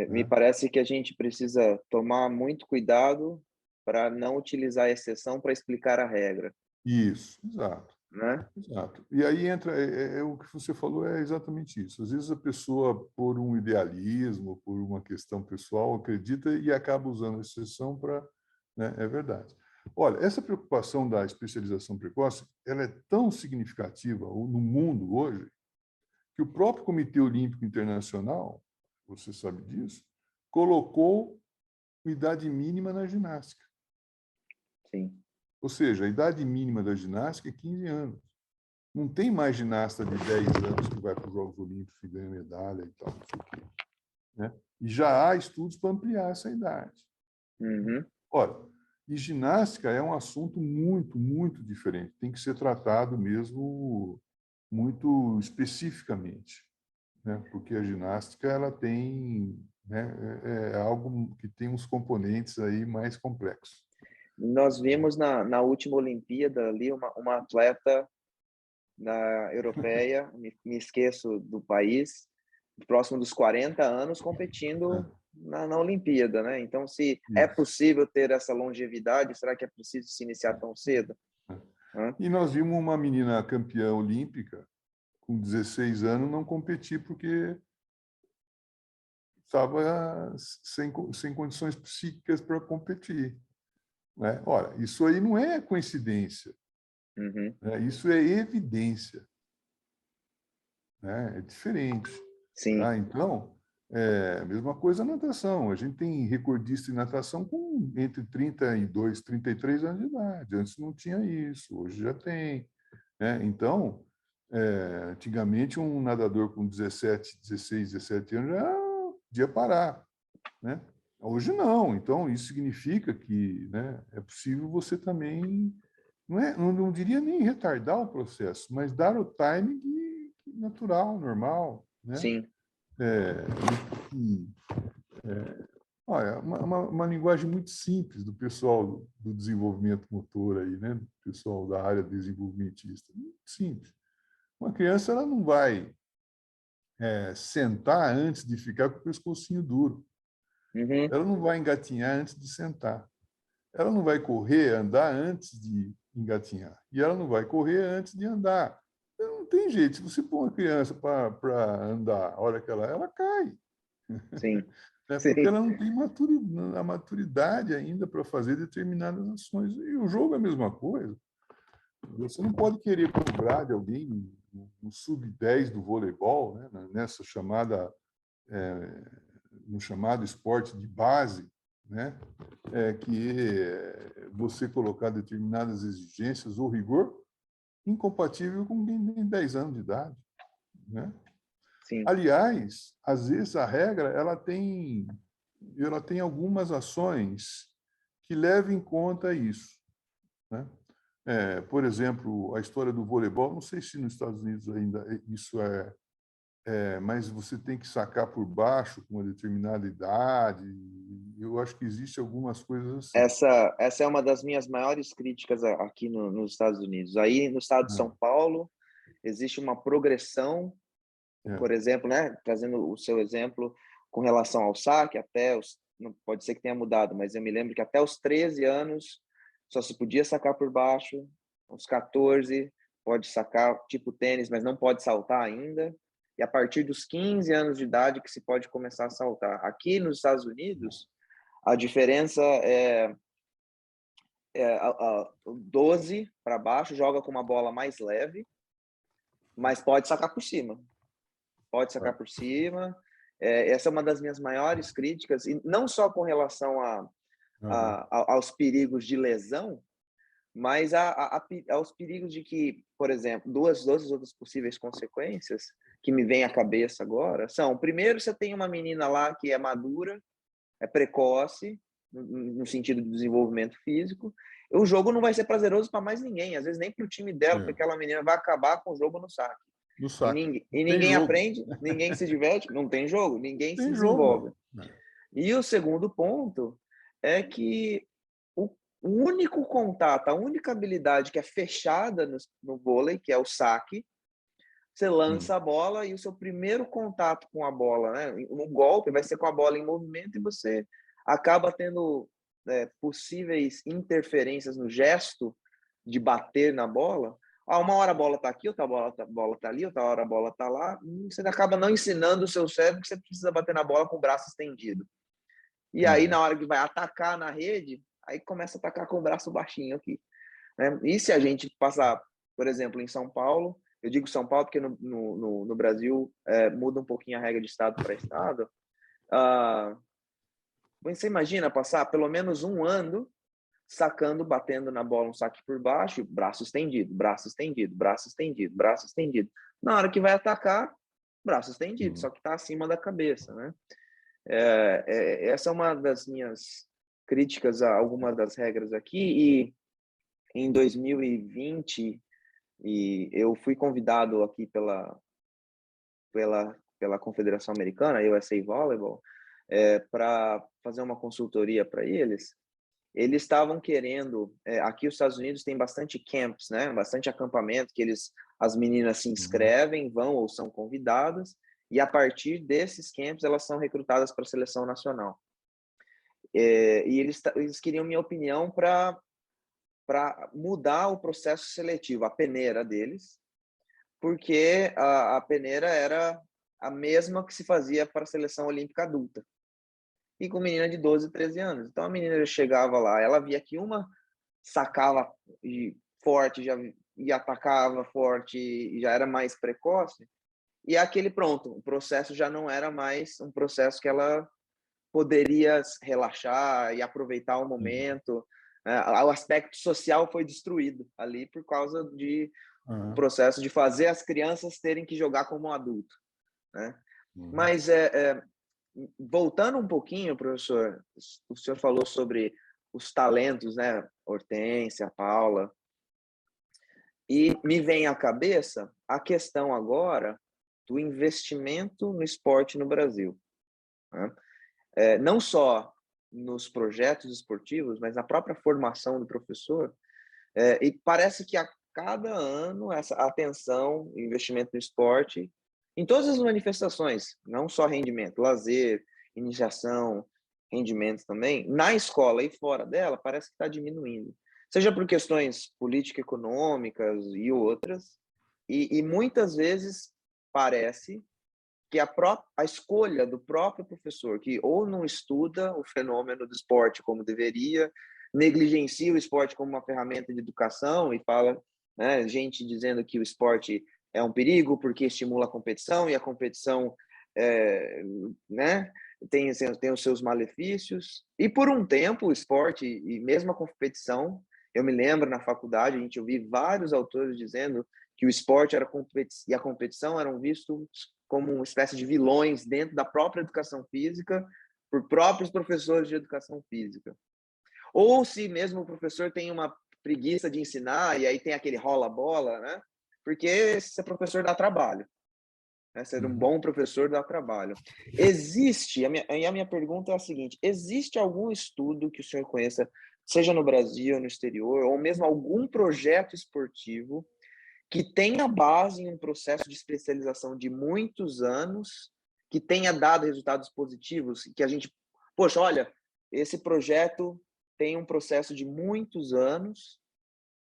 Me parece que a gente precisa tomar muito cuidado para não utilizar a exceção para explicar a regra. Isso, exato. Né? Exato. E aí entra, o que você falou é exatamente isso. Às vezes a pessoa, por um idealismo, por uma questão pessoal, acredita e acaba usando a exceção para... Né? É verdade. Olha, essa preocupação da especialização precoce, ela é tão significativa no mundo hoje, que o próprio Comitê Olímpico Internacional, você sabe disso, colocou idade mínima na ginástica. Sim. Ou seja, a idade mínima da ginástica é 15 anos. Não tem mais ginasta de 10 anos que vai para os Jogos Olímpicos e ganha medalha e tal, não sei o quê, né? E já há estudos para ampliar essa idade. Uhum. Ora, e ginástica é um assunto muito, muito diferente. Tem que ser tratado mesmo muito especificamente, né? Porque a ginástica ela tem, né, é algo que tem uns componentes aí mais complexos. Nós vimos na última Olimpíada ali uma atleta europeia, me esqueço do país, próximo dos 40 anos, competindo na Olimpíada, né? Então, se é possível ter essa longevidade, será que é preciso se iniciar tão cedo? E nós vimos uma menina campeã olímpica, com 16 anos, não competir porque estava sem condições psíquicas para competir. Né? Ora, isso aí não é coincidência. Uhum. Né? Isso é evidência. Né? É diferente. Sim. Tá? Então, a mesma coisa na natação. A gente tem recordista em natação com entre 32 e 33 anos de idade. Antes não tinha isso, hoje já tem. Né? Então, antigamente, um nadador com 17, 16, 17 anos já podia parar. Né? Hoje não. Então, isso significa que, né, é possível você também, não diria nem retardar o processo, mas dar o timing natural, normal. Né? Sim. Olha, uma linguagem muito simples do pessoal do desenvolvimento motor aí, né? Do pessoal da área desenvolvimentista. Muito simples. Uma criança ela não vai sentar antes de ficar com o pescocinho duro. Uhum. Ela não vai engatinhar antes de sentar. ela não vai correr, andar antes de engatinhar. E ela não vai correr antes de andar. Então, não tem jeito. Se você pôr uma criança para andar, a hora que ela cai. Sim, Né? Porque sim. ela não tem a maturidade ainda para fazer determinadas ações. E o jogo é a mesma coisa. Você não pode querer cobrar de alguém no sub-10 do voleibol, né? Nessa chamada, no chamado esporte de base, né? Que você colocar determinadas exigências ou rigor incompatível com quem tem 10 anos de idade, né? Sim. Aliás, às vezes a regra ela tem algumas ações que levam em conta isso, né? Por exemplo, a história do voleibol, não sei se nos Estados Unidos ainda isso mas você tem que sacar por baixo com uma determinada idade. Eu acho que existe algumas coisas assim. Essa é uma das minhas maiores críticas aqui nos Estados Unidos. Aí, no estado de São Paulo, existe uma progressão, por exemplo, né, trazendo o seu exemplo com relação ao saque, não pode ser que tenha mudado, mas eu me lembro que até os 13 anos só se podia sacar por baixo, aos 14 pode sacar tipo tênis, mas não pode saltar ainda, e a partir dos 15 anos de idade que se pode começar a saltar. Aqui nos Estados Unidos, a diferença é 12 para baixo, joga com uma bola mais leve, mas pode sacar por cima. Pode sacar por cima. Essa é uma das minhas maiores críticas, e não só com relação aos perigos de lesão, mas aos perigos de que, por exemplo, duas outras possíveis consequências que me vêm à cabeça agora são: primeiro, você tem uma menina lá que é madura, é precoce, no sentido do desenvolvimento físico, o jogo não vai ser prazeroso para mais ninguém, às vezes nem para o time dela, porque aquela menina vai acabar com o jogo no saque. No saque. E Tem ninguém jogo. aprende, ninguém se diverte, não tem jogo, ninguém se Tem jogo. desenvolve. E o segundo ponto é que o único contato, a única habilidade que é fechada no vôlei, que é o saque, você lança a bola e o seu primeiro contato com a bola, né, no golpe, vai ser com a bola em movimento, e você acaba tendo possíveis interferências no gesto de bater na bola. Uma hora a bola está aqui, outra bola está ali, outra hora a bola está lá. Você acaba não ensinando o seu cérebro que você precisa bater na bola com o braço estendido. E aí, na hora que vai atacar na rede, aí começa a atacar com o braço baixinho aqui, né? E se a gente passar, por exemplo, em São Paulo, eu digo São Paulo porque no Brasil muda um pouquinho a regra de estado para estado. Você imagina passar pelo menos um ano sacando, batendo na bola um saque por baixo, braço estendido, braço estendido, braço estendido, braço estendido. Na hora que vai atacar, braço estendido, só que está acima da cabeça, né? Essa é uma das minhas críticas a algumas das regras aqui. E em 2020, eu fui convidado aqui pela Confederação Americana, USA Volleyball, para fazer uma consultoria para eles. Eles estavam querendo, aqui os Estados Unidos tem bastante camps, né? Bastante acampamento que as meninas se inscrevem, vão ou são convidadas, e a partir desses camps elas são recrutadas para a seleção nacional. E eles queriam minha opinião para mudar o processo seletivo, a peneira deles, porque a peneira era a mesma que se fazia para a seleção olímpica adulta, e com menina de 12, 13 anos. Então a menina chegava lá, ela via que uma sacava forte, e atacava forte, e já era mais precoce, e aquele pronto, o processo já não era mais um processo que ela poderia relaxar e aproveitar o momento. O aspecto social foi destruído ali por causa de um processo de fazer as crianças terem que jogar como um adulto, né? Mas voltando um pouquinho, professor, o senhor falou sobre os talentos, né? Hortência, Paula, e me vem à cabeça a questão agora do investimento no esporte no Brasil, né? Não só nos projetos esportivos, mas na própria formação do professor. E parece que a cada ano essa atenção, investimento no esporte, em todas as manifestações, não só rendimento, lazer, iniciação, rendimentos também, na escola e fora dela, parece que está diminuindo. Seja por questões político-econômicas e outras, e muitas vezes parece que a escolha do próprio professor, que ou não estuda o fenômeno do esporte como deveria, negligencia o esporte como uma ferramenta de educação e fala, né, gente dizendo que o esporte é um perigo porque estimula a competição e a competição né, tem os seus malefícios. E por um tempo o esporte e mesmo a competição, eu me lembro na faculdade, a gente ouviu vários autores dizendo que o esporte e a competição eram vistos como uma espécie de vilões dentro da própria educação física, por próprios professores de educação física. Ou se mesmo o professor tem uma preguiça de ensinar, e aí tem aquele rola-bola, né? Porque ser professor dá trabalho. Né? Ser um bom professor dá trabalho. Existe, a minha pergunta é a seguinte, existe algum estudo que o senhor conheça, seja no Brasil ou no exterior, ou mesmo algum projeto esportivo que tenha base em um processo de especialização de muitos anos, que tenha dado resultados positivos, que a gente, poxa, olha, esse projeto tem um processo de muitos anos,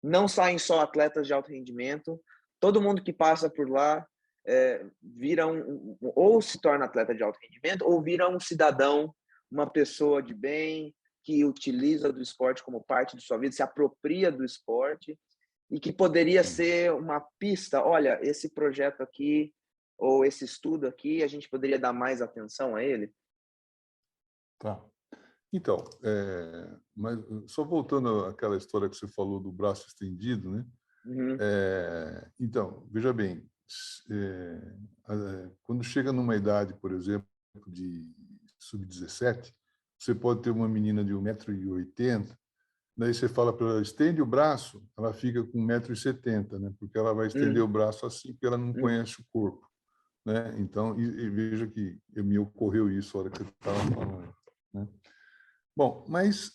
não saem só atletas de alto rendimento, todo mundo que passa por lá vira ou se torna atleta de alto rendimento, ou vira um cidadão, uma pessoa de bem, que utiliza do esporte como parte de sua vida, se apropria do esporte, e que poderia ser uma pista, olha, esse projeto aqui, ou esse estudo aqui, a gente poderia dar mais atenção a ele? Tá. Então, mas só voltando àquela história que você falou do braço estendido, né? Uhum. Então, veja bem, quando chega numa idade, por exemplo, de sub-17, você pode ter uma menina de 1,80 m, daí você fala para ela, estende o braço, ela fica com 1,70 m, né? Porque ela vai estender o braço assim, porque ela não conhece o corpo, né? Então, e veja que me ocorreu isso na hora que eu estava falando, né? Bom, mas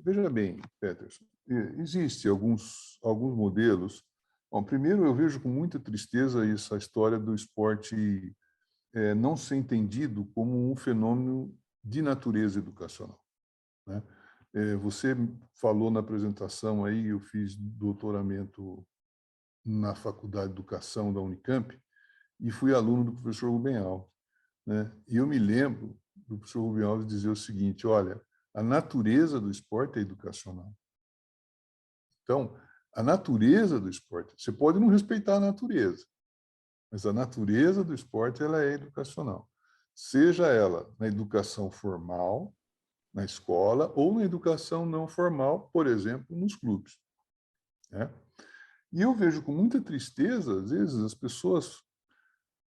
veja bem, Peterson, existe alguns modelos. Bom, primeiro eu vejo com muita tristeza essa história do esporte não ser entendido como um fenômeno de natureza educacional, né? Você falou na apresentação aí, eu fiz doutoramento na Faculdade de Educação da Unicamp e fui aluno do professor Rubem Alves, né? E eu me lembro do professor Rubem Alves dizer o seguinte, olha, a natureza do esporte é educacional. Então, a natureza do esporte, você pode não respeitar a natureza, mas a natureza do esporte ela é educacional. Seja ela na educação formal, na escola, ou na educação não formal, por exemplo, nos clubes, né? E eu vejo com muita tristeza, às vezes, as pessoas,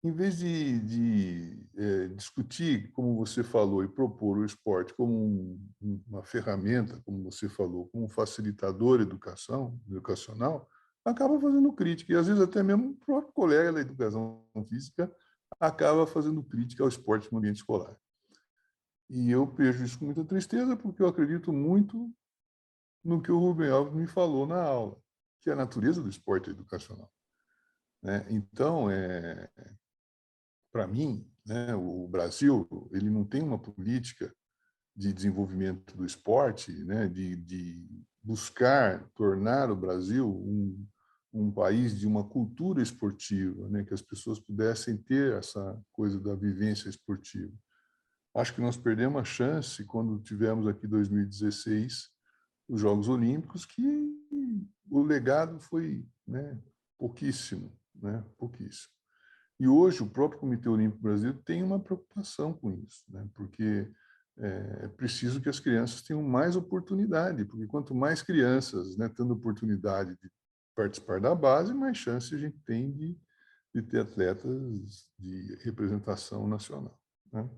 em vez de discutir, como você falou, e propor o esporte como uma ferramenta, como você falou, como um facilitador educacional, acaba fazendo crítica. E, às vezes, até mesmo o próprio colega da educação física acaba fazendo crítica ao esporte no ambiente escolar. E eu vejo isso com muita tristeza, porque eu acredito muito no que o Rubem Alves me falou na aula, que a natureza do esporte é educacional, né? Então, para mim, né, o Brasil ele não tem uma política de desenvolvimento do esporte, né, de buscar tornar o Brasil um país de uma cultura esportiva, né, que as pessoas pudessem ter essa coisa da vivência esportiva. Acho que nós perdemos a chance quando tivemos aqui 2016 os Jogos Olímpicos, que o legado foi, né, pouquíssimo, né, pouquíssimo. E hoje o próprio Comitê Olímpico Brasileiro tem uma preocupação com isso, né? Porque é preciso que as crianças tenham mais oportunidade, porque quanto mais crianças, né, tendo oportunidade de participar da base, mais chance a gente tem de ter atletas de representação nacional, né?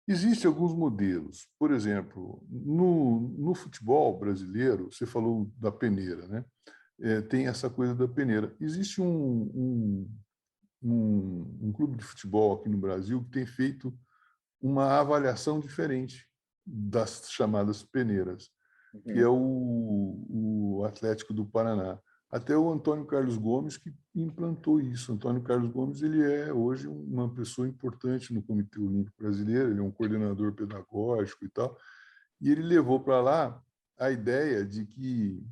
Existem alguns modelos. Por exemplo, no futebol brasileiro, você falou da peneira, né? Tem essa coisa da peneira. Existe um clube de futebol aqui no Brasil que tem feito uma avaliação diferente das chamadas peneiras, que é o Atlético do Paraná. até o Antônio Carlos Gomes, que implantou isso. Antônio Carlos Gomes, ele é hoje uma pessoa importante no Comitê Olímpico Brasileiro, ele é um coordenador pedagógico e tal, e ele levou para lá a ideia de que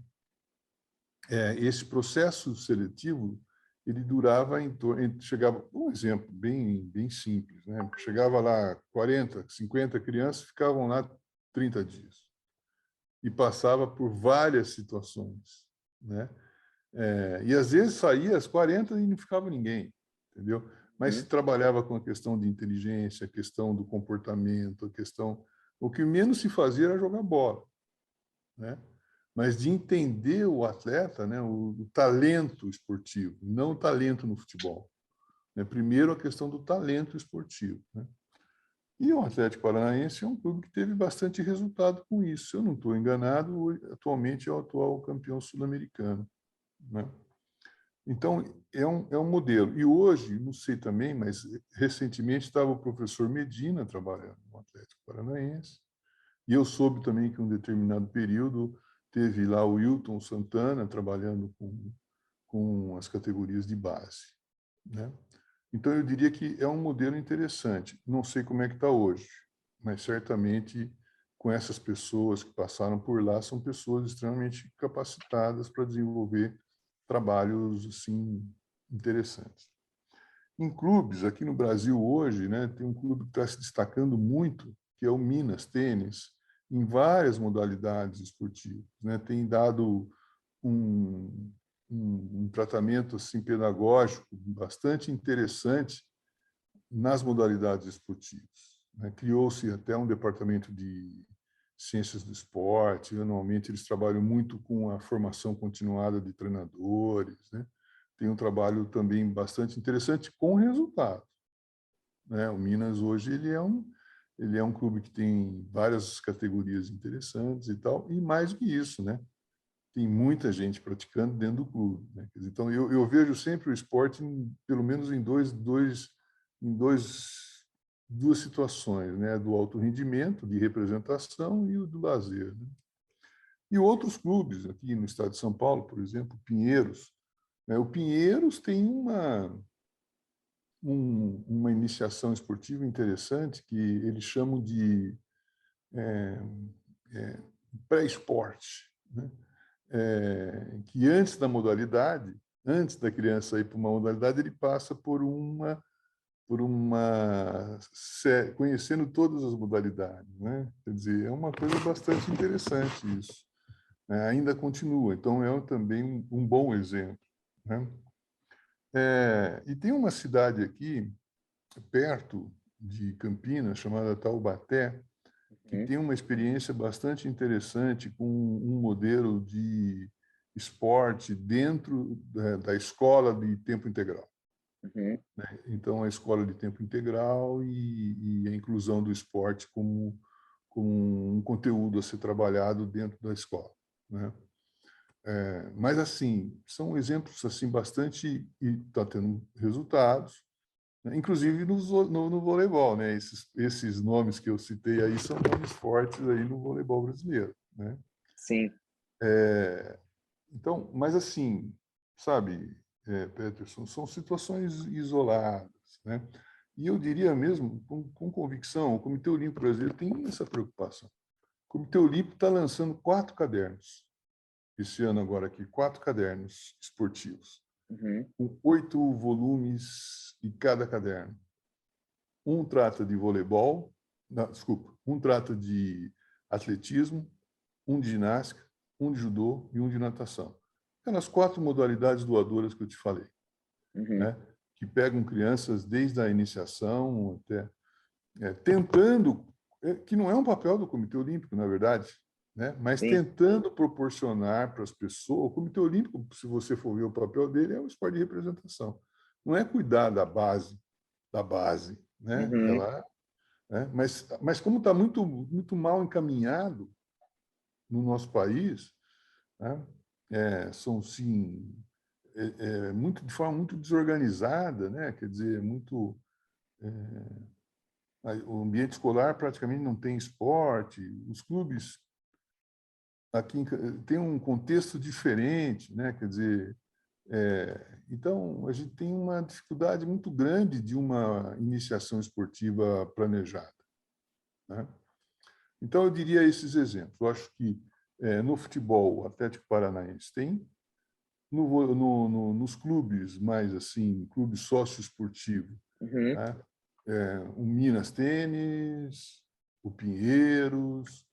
esse processo seletivo ele durava em torno, chegava, um exemplo bem simples, né? Chegava lá 40, 50 crianças, ficavam lá 30 dias e passava por várias situações, né? E às vezes saía às 40 e não ficava ninguém, entendeu? Mas se trabalhava com a questão de inteligência, a questão do comportamento, a questão... O que menos se fazia era jogar bola, né? Mas de entender o atleta, né? O talento esportivo, não o talento no futebol. Né? Primeiro, a questão do talento esportivo, né? E o Atlético Paranaense é um clube que teve bastante resultado com isso. Se eu não estou enganado, atualmente é o atual campeão sul-americano, né? Então, é um modelo. E hoje, não sei também, mas recentemente estava o professor Medina trabalhando no Atlético Paranaense, e eu soube também que em um determinado período teve lá o Wilton Santana trabalhando com as categorias de base, né? Então, eu diria que é um modelo interessante. Não sei como é que está hoje, mas certamente com essas pessoas que passaram por lá, são pessoas extremamente capacitadas para desenvolver trabalhos assim interessantes. Em clubes, aqui no Brasil hoje, né, tem um clube que está se destacando muito, que é o Minas Tênis, em várias modalidades esportivas, né? Tem dado um tratamento assim pedagógico bastante interessante nas modalidades esportivas, né? Criou-se até um departamento de ciências do esporte. Anualmente eles trabalham muito com a formação continuada de treinadores, né? Tem um trabalho também bastante interessante com resultado, né? O Minas hoje ele é um clube que tem várias categorias interessantes e tal, e mais do que isso, né? Tem muita gente praticando dentro do clube, né? Então eu vejo sempre o esporte pelo menos em duas situações, né? Do alto rendimento, de representação, e o do lazer, né? E outros clubes aqui no estado de São Paulo, por exemplo, Pinheiros, né? O Pinheiros tem uma iniciação esportiva interessante que eles chamam de pré-esporte, né? Que antes da modalidade, antes da criança ir para uma modalidade, ele passa conhecendo todas as modalidades, né? Quer dizer, é uma coisa bastante interessante isso, né? Ainda continua, então é também um bom exemplo, né? E tem uma cidade aqui perto de Campinas chamada Taubaté, que tem uma experiência bastante interessante com um modelo de esporte dentro da escola de tempo integral. Né? Então, a escola de tempo integral e a inclusão do esporte como um conteúdo a ser trabalhado dentro da escola, né? Mas, assim, são exemplos assim bastante... E está tendo resultados, né? Inclusive no voleibol, né? Esses nomes que eu citei aí são nomes fortes aí no voleibol brasileiro, né? Sim. Então, mas assim, sabe, Peterson, são situações isoladas, né? E eu diria mesmo, com convicção, o Comitê Olímpico Brasileiro tem essa preocupação. O Comitê Olímpico está lançando 4 cadernos, esse ano agora aqui, 4 cadernos esportivos, com 8 volumes em cada caderno. Um trata de voleibol, não, desculpa, um trata de atletismo, um de ginástica, um de judô e um de natação. Aquelas 4 modalidades doadoras que eu te falei, né? Que pegam crianças desde a iniciação até tentando, que não é um papel do Comitê Olímpico, na verdade, né? Mas Sim. tentando proporcionar para as pessoas. O Comitê Olímpico, se você for ver o papel dele, é o esporte de representação. Não é cuidar da base, né? Ela, né? Mas como está muito mal encaminhado no nosso país, né? São sim muito de forma muito desorganizada, né? Quer dizer, muito o ambiente escolar praticamente não tem esporte, os clubes aqui tem um contexto diferente, né? Quer dizer, então a gente tem uma dificuldade muito grande de uma iniciação esportiva planejada, né? Então eu diria esses exemplos. Eu acho que no futebol o Atlético Paranaense tem, nos clubes mais assim, clube sócio-esportivo, Uhum. né? O Minas Tênis, o Pinheiros.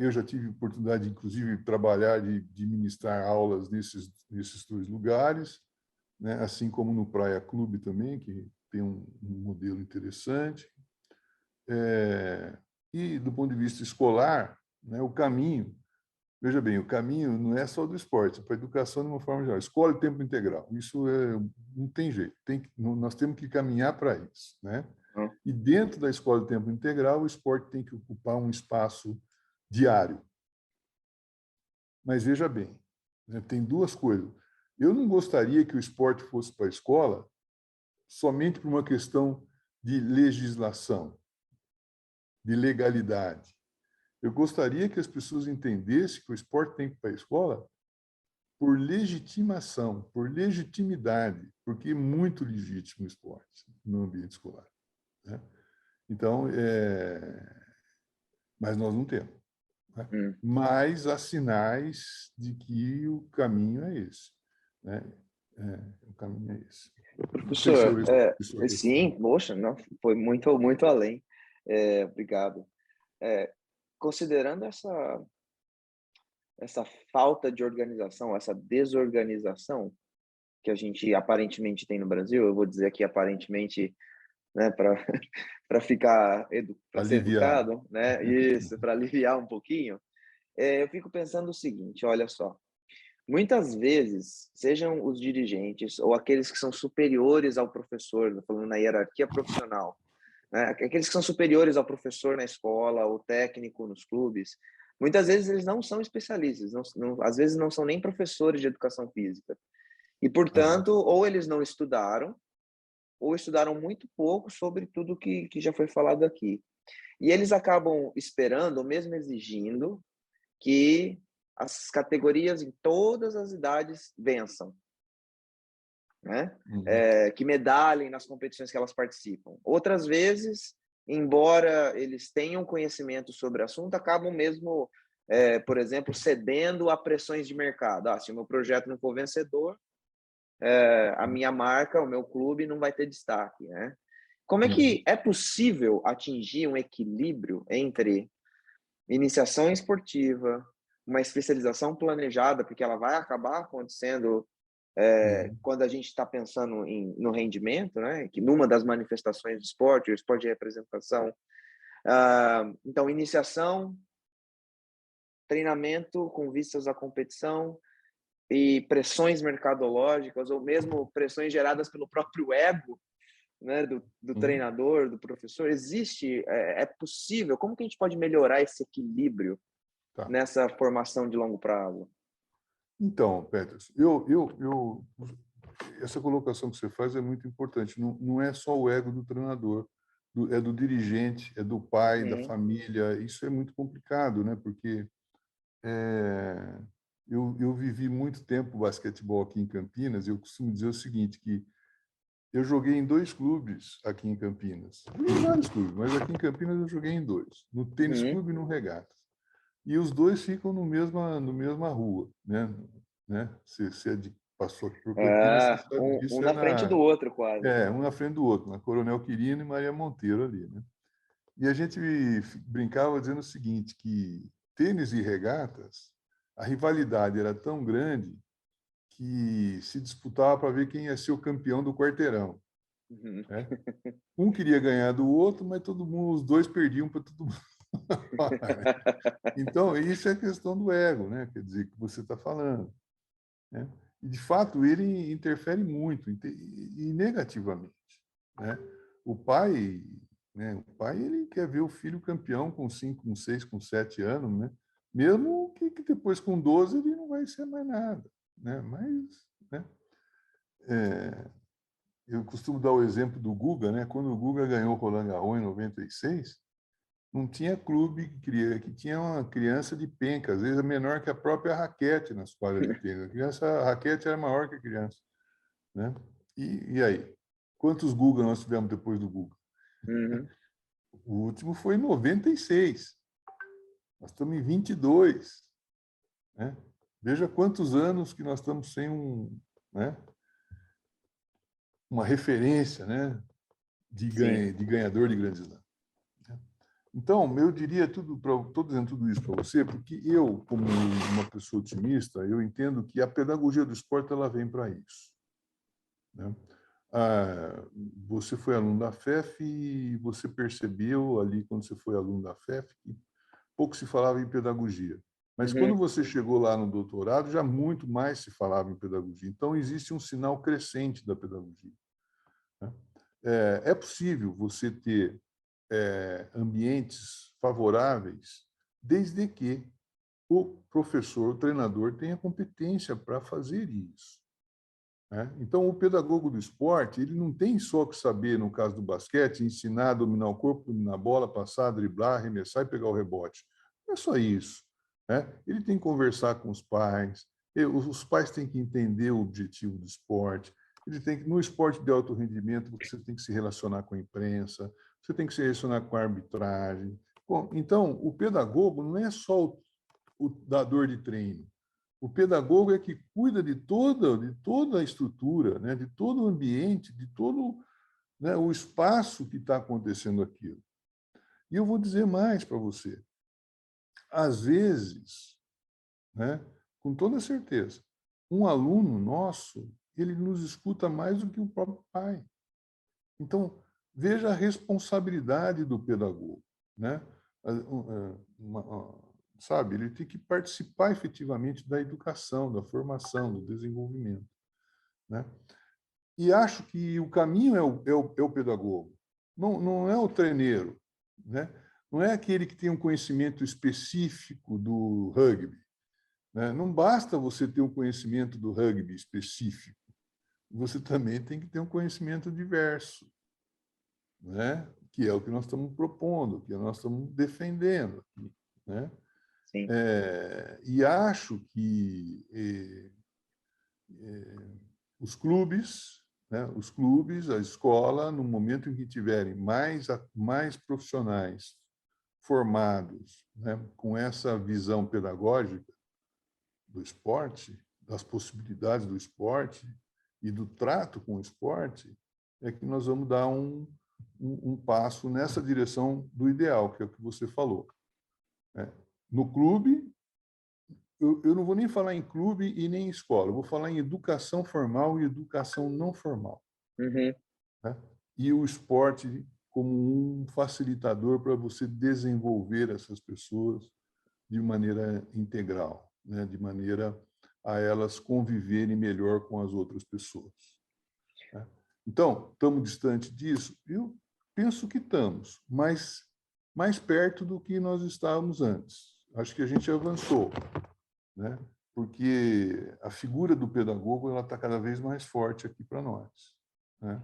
Eu já tive oportunidade, inclusive, de trabalhar, de ministrar aulas nesses dois lugares, né? Assim como no Praia Clube também, que tem um modelo interessante. E, do ponto de vista escolar, né, o caminho, veja bem, o caminho não é só do esporte, é para a educação de uma forma geral. Escola e tempo integral, isso não tem jeito, nós temos que caminhar para isso, né? Uhum. E dentro da escola de tempo integral, o esporte tem que ocupar um espaço diário. Mas veja bem, né, tem duas coisas. Eu não gostaria que o esporte fosse para a escola somente por uma questão de legislação, de legalidade. Eu gostaria que as pessoas entendessem que o esporte tem que ir para a escola por legitimação, por legitimidade, porque é muito legítimo o esporte no ambiente escolar, né? Então, mas nós não temos, né? Uhum. Mas há sinais de que o caminho é esse, né? O caminho é esse. Não sei se eu Professor, respondi sua questão. sim, poxa, não, foi muito, muito além. Obrigado. Considerando essa falta de organização, essa desorganização que a gente aparentemente tem no Brasil, eu vou dizer aqui aparentemente, né, para para ficar para ser Aliviar. educado, né? Isso, para aliviar um pouquinho. Eu fico pensando o seguinte, olha só, muitas vezes, sejam os dirigentes ou aqueles que são superiores ao professor, falando na hierarquia profissional, né? Aqueles que são superiores ao professor na escola, ou técnico nos clubes, muitas vezes eles não são especialistas, às vezes não são nem professores de educação física. E, Aham. portanto, ou eles não estudaram, ou estudaram muito pouco sobre tudo que já foi falado aqui. E eles acabam esperando, ou mesmo exigindo, que as categorias em todas as idades vençam, né? Uhum. Que medalhem nas competições que elas participam. Outras vezes, embora eles tenham conhecimento sobre o assunto, acabam mesmo, por exemplo, cedendo a pressões de mercado. Se o meu projeto não for vencedor, a minha marca, o meu clube não vai ter destaque, né? Como é Uhum. que é possível atingir um equilíbrio entre iniciação esportiva, uma especialização planejada, porque ela vai acabar acontecendo Uhum. quando a gente está pensando no rendimento, né? Que numa das manifestações do esporte, o esporte de representação. Então, iniciação, treinamento com vistas à competição e pressões mercadológicas ou mesmo pressões geradas pelo próprio ego, né, do Uhum. treinador, do professor. Existe, é possível? Como que a gente pode melhorar esse equilíbrio Tá. nessa formação de longo prazo? Então, Petros, essa colocação que você faz é muito importante. Não é só o ego do treinador, é do dirigente, é do pai, da Uhum. família. Isso é muito complicado, né? Porque é, eu vivi muito tempo basquetebol aqui em Campinas. E eu costumo dizer o seguinte, que eu joguei em dois clubes aqui em Campinas. Em vários clubes, mas aqui em Campinas eu joguei em dois, no tênis Uhum. clube e no regatas. E os dois ficam no mesma rua, né? Passou aqui por Campinas, você sabe Um disso, na frente do outro, quase. um na frente do outro, na Coronel Quirino e Maria Monteiro ali, né? E a gente brincava dizendo o seguinte, que tênis e regatas, a rivalidade era tão grande que se disputava para ver quem ia ser o campeão do quarteirão, Uhum. né? Um queria ganhar do outro, mas todo mundo, os dois perdiam para todo mundo. Então, isso é questão do ego, né? Quer dizer, que você está falando, né? E, de fato, ele interfere muito e negativamente, né? O pai, o pai ele quer ver o filho campeão com 5, com 6, com 7 anos, né? Mesmo que depois com 12 ele não vai ser mais nada, né? Mas, né? É, eu costumo dar o exemplo do Guga, né? Quando o Guga ganhou o Roland Garros em 96, não tinha clube que tinha uma criança de penca, às vezes é menor que a própria raquete nas quadras de tênis. A raquete era maior que a criança, né? E aí? Quantos Guga nós tivemos depois do Guga? Uhum. O último foi em 96. Nós estamos em 22, né? Veja quantos anos que nós estamos sem né, uma referência, né, de ganhador de grandes lãs. Então, eu diria estou dizendo tudo isso para você, porque eu, como uma pessoa otimista, eu entendo que a pedagogia do esporte ela vem para isso, né? Você foi aluno da FEF e você percebeu ali, quando você foi aluno da FEF, que pouco se falava em pedagogia. Mas quando Uhum. você chegou lá no doutorado, já muito mais se falava em pedagogia. Então, existe um sinal crescente da pedagogia, né? É possível você ter ambientes favoráveis, desde que o professor, o treinador, tenha competência para fazer isso, né? Então, o pedagogo do esporte, ele não tem só que saber, no caso do basquete, ensinar a dominar o corpo, dominar a bola, passar, driblar, arremessar e pegar o rebote. Não é só isso, né? Ele tem que conversar com os pais, os pais têm que entender o objetivo do esporte, ele tem que, no esporte de alto rendimento, você tem que se relacionar com a imprensa, você tem que se relacionar com a arbitragem. Bom, então, o pedagogo não é só o dador de treino. O pedagogo é que cuida de toda a estrutura, né, de todo o ambiente, de todo, né, o espaço que está acontecendo aquilo. E eu vou dizer mais para você. Às vezes, né, com toda certeza, um aluno nosso, ele nos escuta mais do que o próprio pai. Então, veja a responsabilidade do pedagogo, né? Sabe, ele tem que participar efetivamente da educação, da formação, do desenvolvimento, né? E acho que o caminho é o pedagogo, não é o treineiro, né? Não é aquele que tem um conhecimento específico do rugby, né? Não basta você ter um conhecimento do rugby específico, você também tem que ter um conhecimento diverso, né? Que é o que nós estamos propondo, que nós estamos defendendo, né? Sim. E acho que os clubes, né, a escola, no momento em que tiverem mais profissionais formados, né, com essa visão pedagógica do esporte, das possibilidades do esporte e do trato com o esporte, é que nós vamos dar um passo nessa direção do ideal, que é o que você falou, né? No clube, eu não vou nem falar em clube e nem em escola, eu vou falar em educação formal e educação não formal, Uhum. né? E o esporte como um facilitador para você desenvolver essas pessoas de maneira integral, né? De maneira a elas conviverem melhor com as outras pessoas, né? Então, estamos distante disso? Eu penso que estamos, mas mais perto do que nós estávamos antes. Acho que a gente avançou, né? Porque a figura do pedagogo ela está cada vez mais forte aqui para nós, né?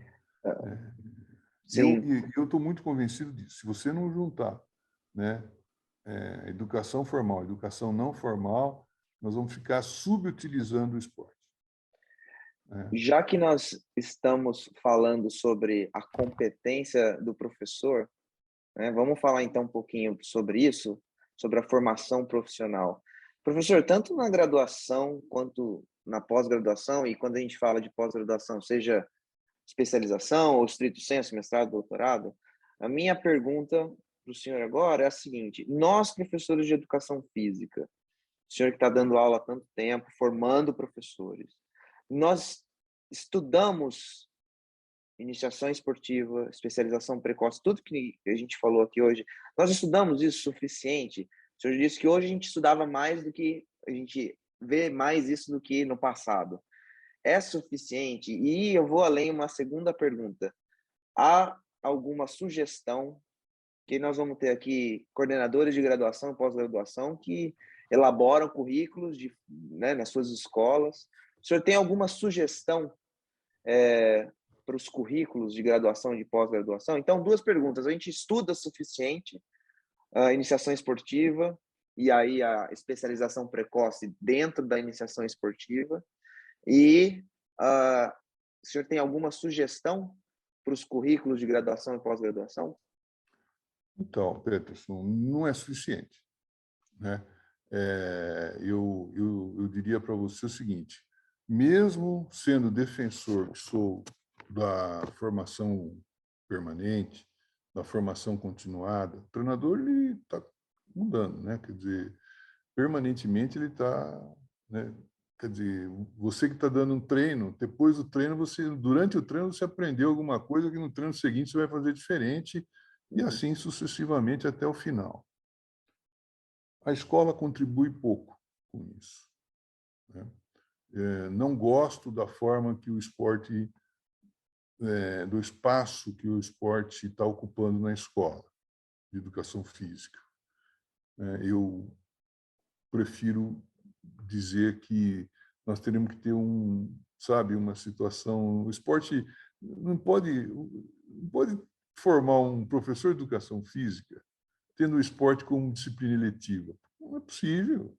E Sim. eu estou muito convencido disso. Se você não juntar, né, educação formal, educação não formal, nós vamos ficar subutilizando o esporte, né? Já que nós estamos falando sobre a competência do professor, né, vamos falar então um pouquinho sobre isso, sobre a formação profissional. Professor, tanto na graduação quanto na pós-graduação, e quando a gente fala de pós-graduação, seja especialização ou estrito sensu, mestrado, doutorado, a minha pergunta para o senhor agora é a seguinte: nós, professores de educação física, o senhor que está dando aula há tanto tempo, formando professores, nós estudamos iniciação esportiva, especialização precoce, tudo que a gente falou aqui hoje, nós estudamos isso suficiente? O senhor disse que hoje a gente estudava mais do que a gente vê mais isso do que no passado. É suficiente? E eu vou além, uma segunda pergunta. Há alguma sugestão que nós vamos ter aqui coordenadores de graduação e pós-graduação que elaboram currículos né, nas suas escolas? O senhor tem alguma sugestão para os currículos de graduação e de pós-graduação? Então, duas perguntas. A gente estuda o suficiente a iniciação esportiva e aí a especialização precoce dentro da iniciação esportiva. E o senhor tem alguma sugestão para os currículos de graduação e pós-graduação? Então, Peterson, não é suficiente, né? Eu diria para você o seguinte: mesmo sendo defensor que sou da formação permanente, da formação continuada, o treinador ele está mudando, né? Quer dizer, permanentemente ele está, né? Quer dizer, você que está dando um treino, depois do treino durante o treino você aprendeu alguma coisa que no treino seguinte você vai fazer diferente e assim sucessivamente até o final. A escola contribui pouco com isso, né? Não gosto da forma que o esporte, do espaço que o esporte está ocupando na escola de educação física. Eu prefiro dizer que nós teremos que ter uma situação. O esporte não pode formar um professor de educação física tendo o esporte como disciplina eletiva. Não é possível.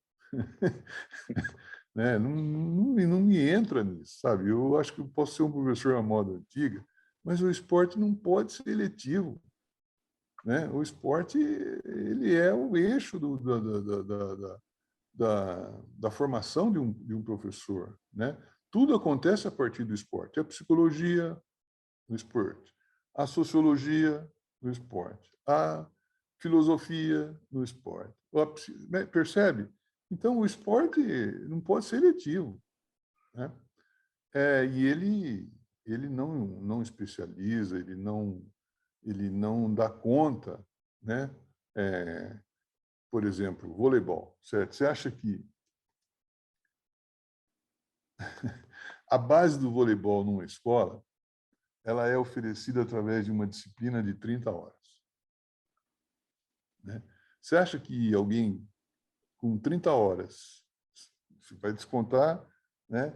Né? Não me entra nisso, sabe? Eu acho que eu posso ser um professor à moda antiga, mas o esporte não pode ser eletivo, né? O esporte ele é o eixo da formação de um professor, né? Tudo acontece a partir do esporte. A psicologia no esporte, a sociologia no esporte, a filosofia no esporte. Percebe? Então, o esporte não pode ser eletivo, né? E ele não especializa, ele não dá conta, né? Por exemplo, voleibol, certo? Você acha que a base do voleibol numa escola ela é oferecida através de uma disciplina de 30 horas, né? Você acha que alguém com 30 horas, você vai descontar, né?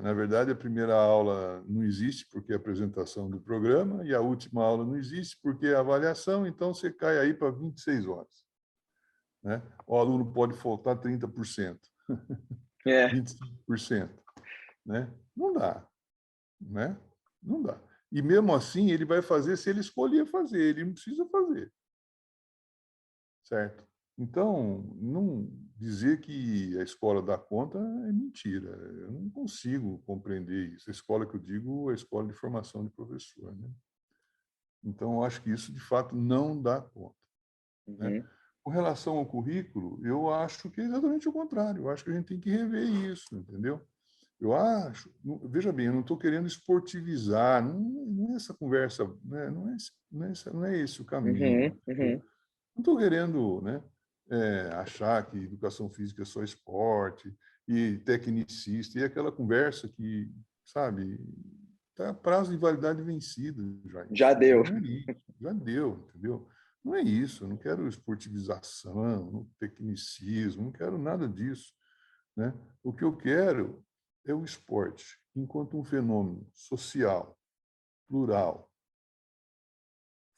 Na verdade, a primeira aula não existe porque é a apresentação do programa e a última aula não existe porque é a avaliação, então você cai aí para 26 horas, né? O aluno pode faltar 30%, 25%, né? Não dá, né? Não dá. E mesmo assim, ele vai fazer se ele escolher fazer, ele não precisa fazer, certo? Então, não dizer que a escola dá conta é mentira. Eu não consigo compreender isso. A escola que eu digo é a escola de formação de professor, né? Então, eu acho que isso, de fato, não dá conta, né? Com relação ao currículo, eu acho que é exatamente o contrário. Eu acho que a gente tem que rever isso, entendeu? Eu acho, veja bem, eu não estou querendo esportivizar, não é essa conversa, né? Não é esse o caminho. Não estou querendo, né, achar que educação física é só esporte e tecnicista, e aquela conversa que, sabe, está prazo de validade vencido já. Já Isso, deu. não é isso, já deu, entendeu? Não é isso, eu não quero esportivização, não tecnicismo, não quero nada disso, né? O que eu quero é o esporte enquanto um fenômeno social, plural,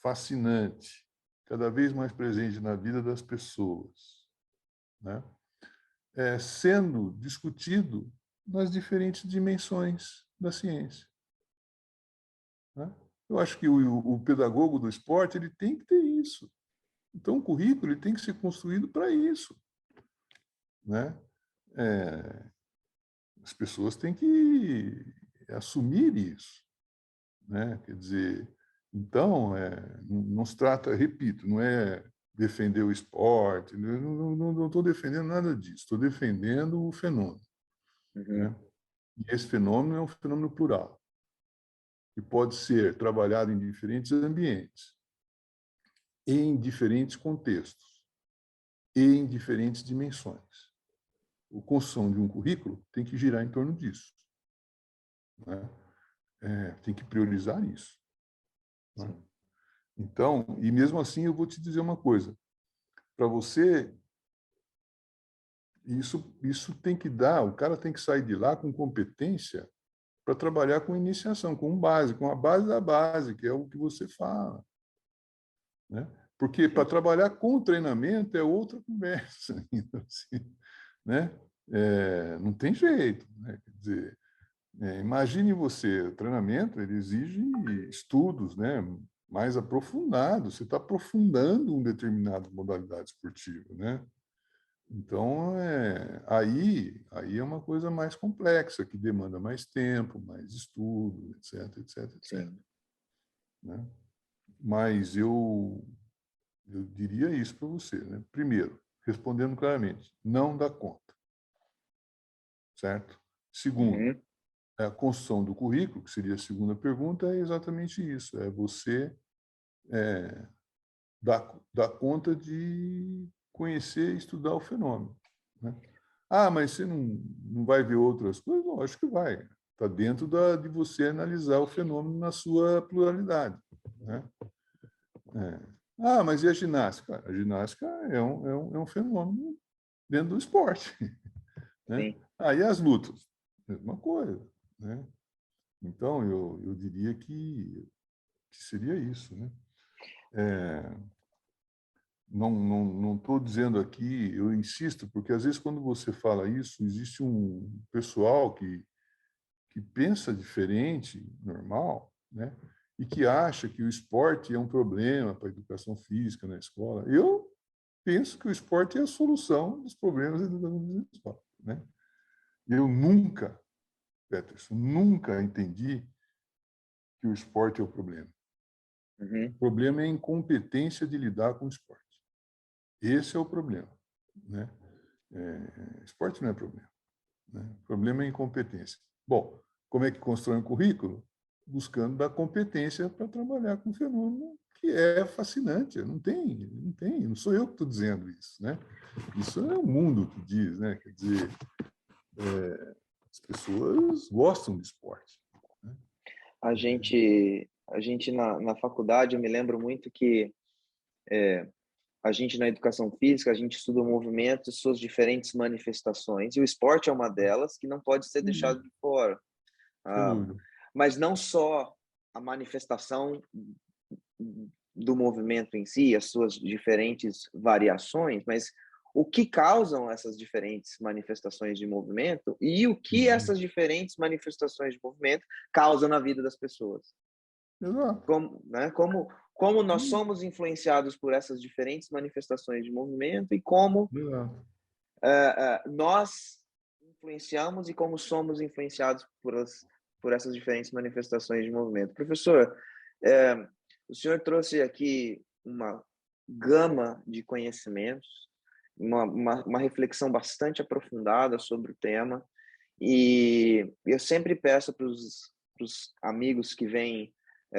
fascinante, cada vez mais presente na vida das pessoas, né? Sendo discutido nas diferentes dimensões da ciência, né? Eu acho que o pedagogo do esporte ele tem que ter isso. Então, o currículo ele tem que ser construído para isso, né? As pessoas têm que assumir isso, né? Quer dizer, então, não se trata, repito, não é defender o esporte, não estou defendendo nada disso, estou defendendo o fenômeno, né? E esse fenômeno é um fenômeno plural, que pode ser trabalhado em diferentes ambientes, em diferentes contextos, e em diferentes dimensões. A construção de um currículo tem que girar em torno disso, né? Tem que priorizar isso, né? Então, e mesmo assim, eu vou te dizer uma coisa. Para você, isso tem que dar, o cara tem que sair de lá com competência para trabalhar com iniciação, com base, com a base da base, que é o que você fala, né? Porque para trabalhar com o treinamento é outra conversa, então, assim, né? Não tem jeito, né? Quer dizer, imagine você, o treinamento ele exige estudos, né? Mais aprofundados. Você está aprofundando uma determinada modalidade esportiva, né? Então, aí é uma coisa mais complexa, que demanda mais tempo, mais estudo, etc, etc, etc. Sim. Né? Mas eu diria isso para você, né? Primeiro, respondendo claramente, não dá conta, certo? Segundo, Uhum. a construção do currículo, que seria a segunda pergunta, é exatamente isso, é você dar conta de conhecer e estudar o fenômeno, né? Ah, mas você não vai ver outras coisas? Lógico que vai. Está dentro de você analisar o fenômeno na sua pluralidade, né? Ah, mas e a ginástica? A ginástica é um fenômeno dentro do esporte, né? Sim. Ah, e as lutas? Mesma coisa, né? Então, eu diria que seria isso, né? Não estou dizendo aqui, eu insisto, porque às vezes quando você fala isso, existe um pessoal que pensa diferente, normal, né? E que acha que o esporte é um problema para a educação física na escola. Eu penso que o esporte é a solução dos problemas da educação física na escola, né? Eu nunca, Peterson, nunca entendi que o esporte é o problema. O Uhum. problema é a incompetência de lidar com o esporte. Esse é o problema, né? Esporte não é problema, né? O problema é a incompetência. Bom, como é que constrói um currículo? Buscando dar competência para trabalhar com um fenômeno que é fascinante. Não sou eu que estou dizendo isso, né? Isso é o mundo que diz, né? Quer dizer, as pessoas gostam de esporte, né? A gente na faculdade, eu me lembro muito que a gente na educação física, a gente estuda o movimento e suas diferentes manifestações, e o esporte é uma delas que não pode ser deixado de fora. Sem Ah, dúvida. mas não só a manifestação do movimento em si, as suas diferentes variações, mas o que causam essas diferentes manifestações de movimento e o que Uhum. essas diferentes manifestações de movimento causam na vida das pessoas. Exato. Como nós somos influenciados por essas diferentes manifestações de movimento e como Exato. nós influenciamos e como somos influenciados por essas diferentes manifestações de movimento. Professor, é, o senhor trouxe aqui uma gama de conhecimentos, uma reflexão bastante aprofundada sobre o tema, e eu sempre peço para os amigos que vêm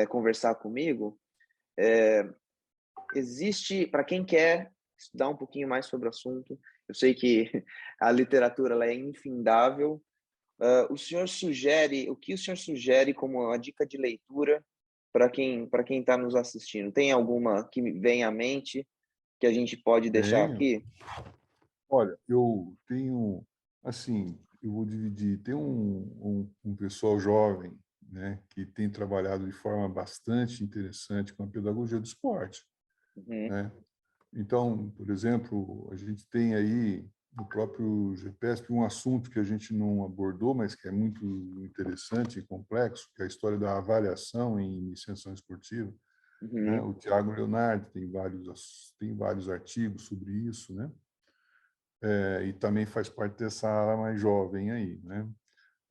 conversar comigo, existe, para quem quer estudar um pouquinho mais sobre o assunto, eu sei que a literatura ela é infindável. O que o senhor sugere como uma dica de leitura para quem está nos assistindo? Tem alguma que me vem à mente que a gente pode deixar Tenho. aqui? Olha, eu tenho, assim, eu vou dividir. Tem um pessoal jovem, né, que tem trabalhado de forma bastante interessante com a pedagogia do esporte, Uhum, né? Então, por exemplo, a gente tem aí no próprio GPESP um assunto que a gente não abordou, mas que é muito interessante e complexo, que é a história da avaliação em iniciação esportiva, né? uhum, O Tiago Leonardo tem vários artigos sobre isso, né? E também faz parte dessa ala mais jovem aí, né?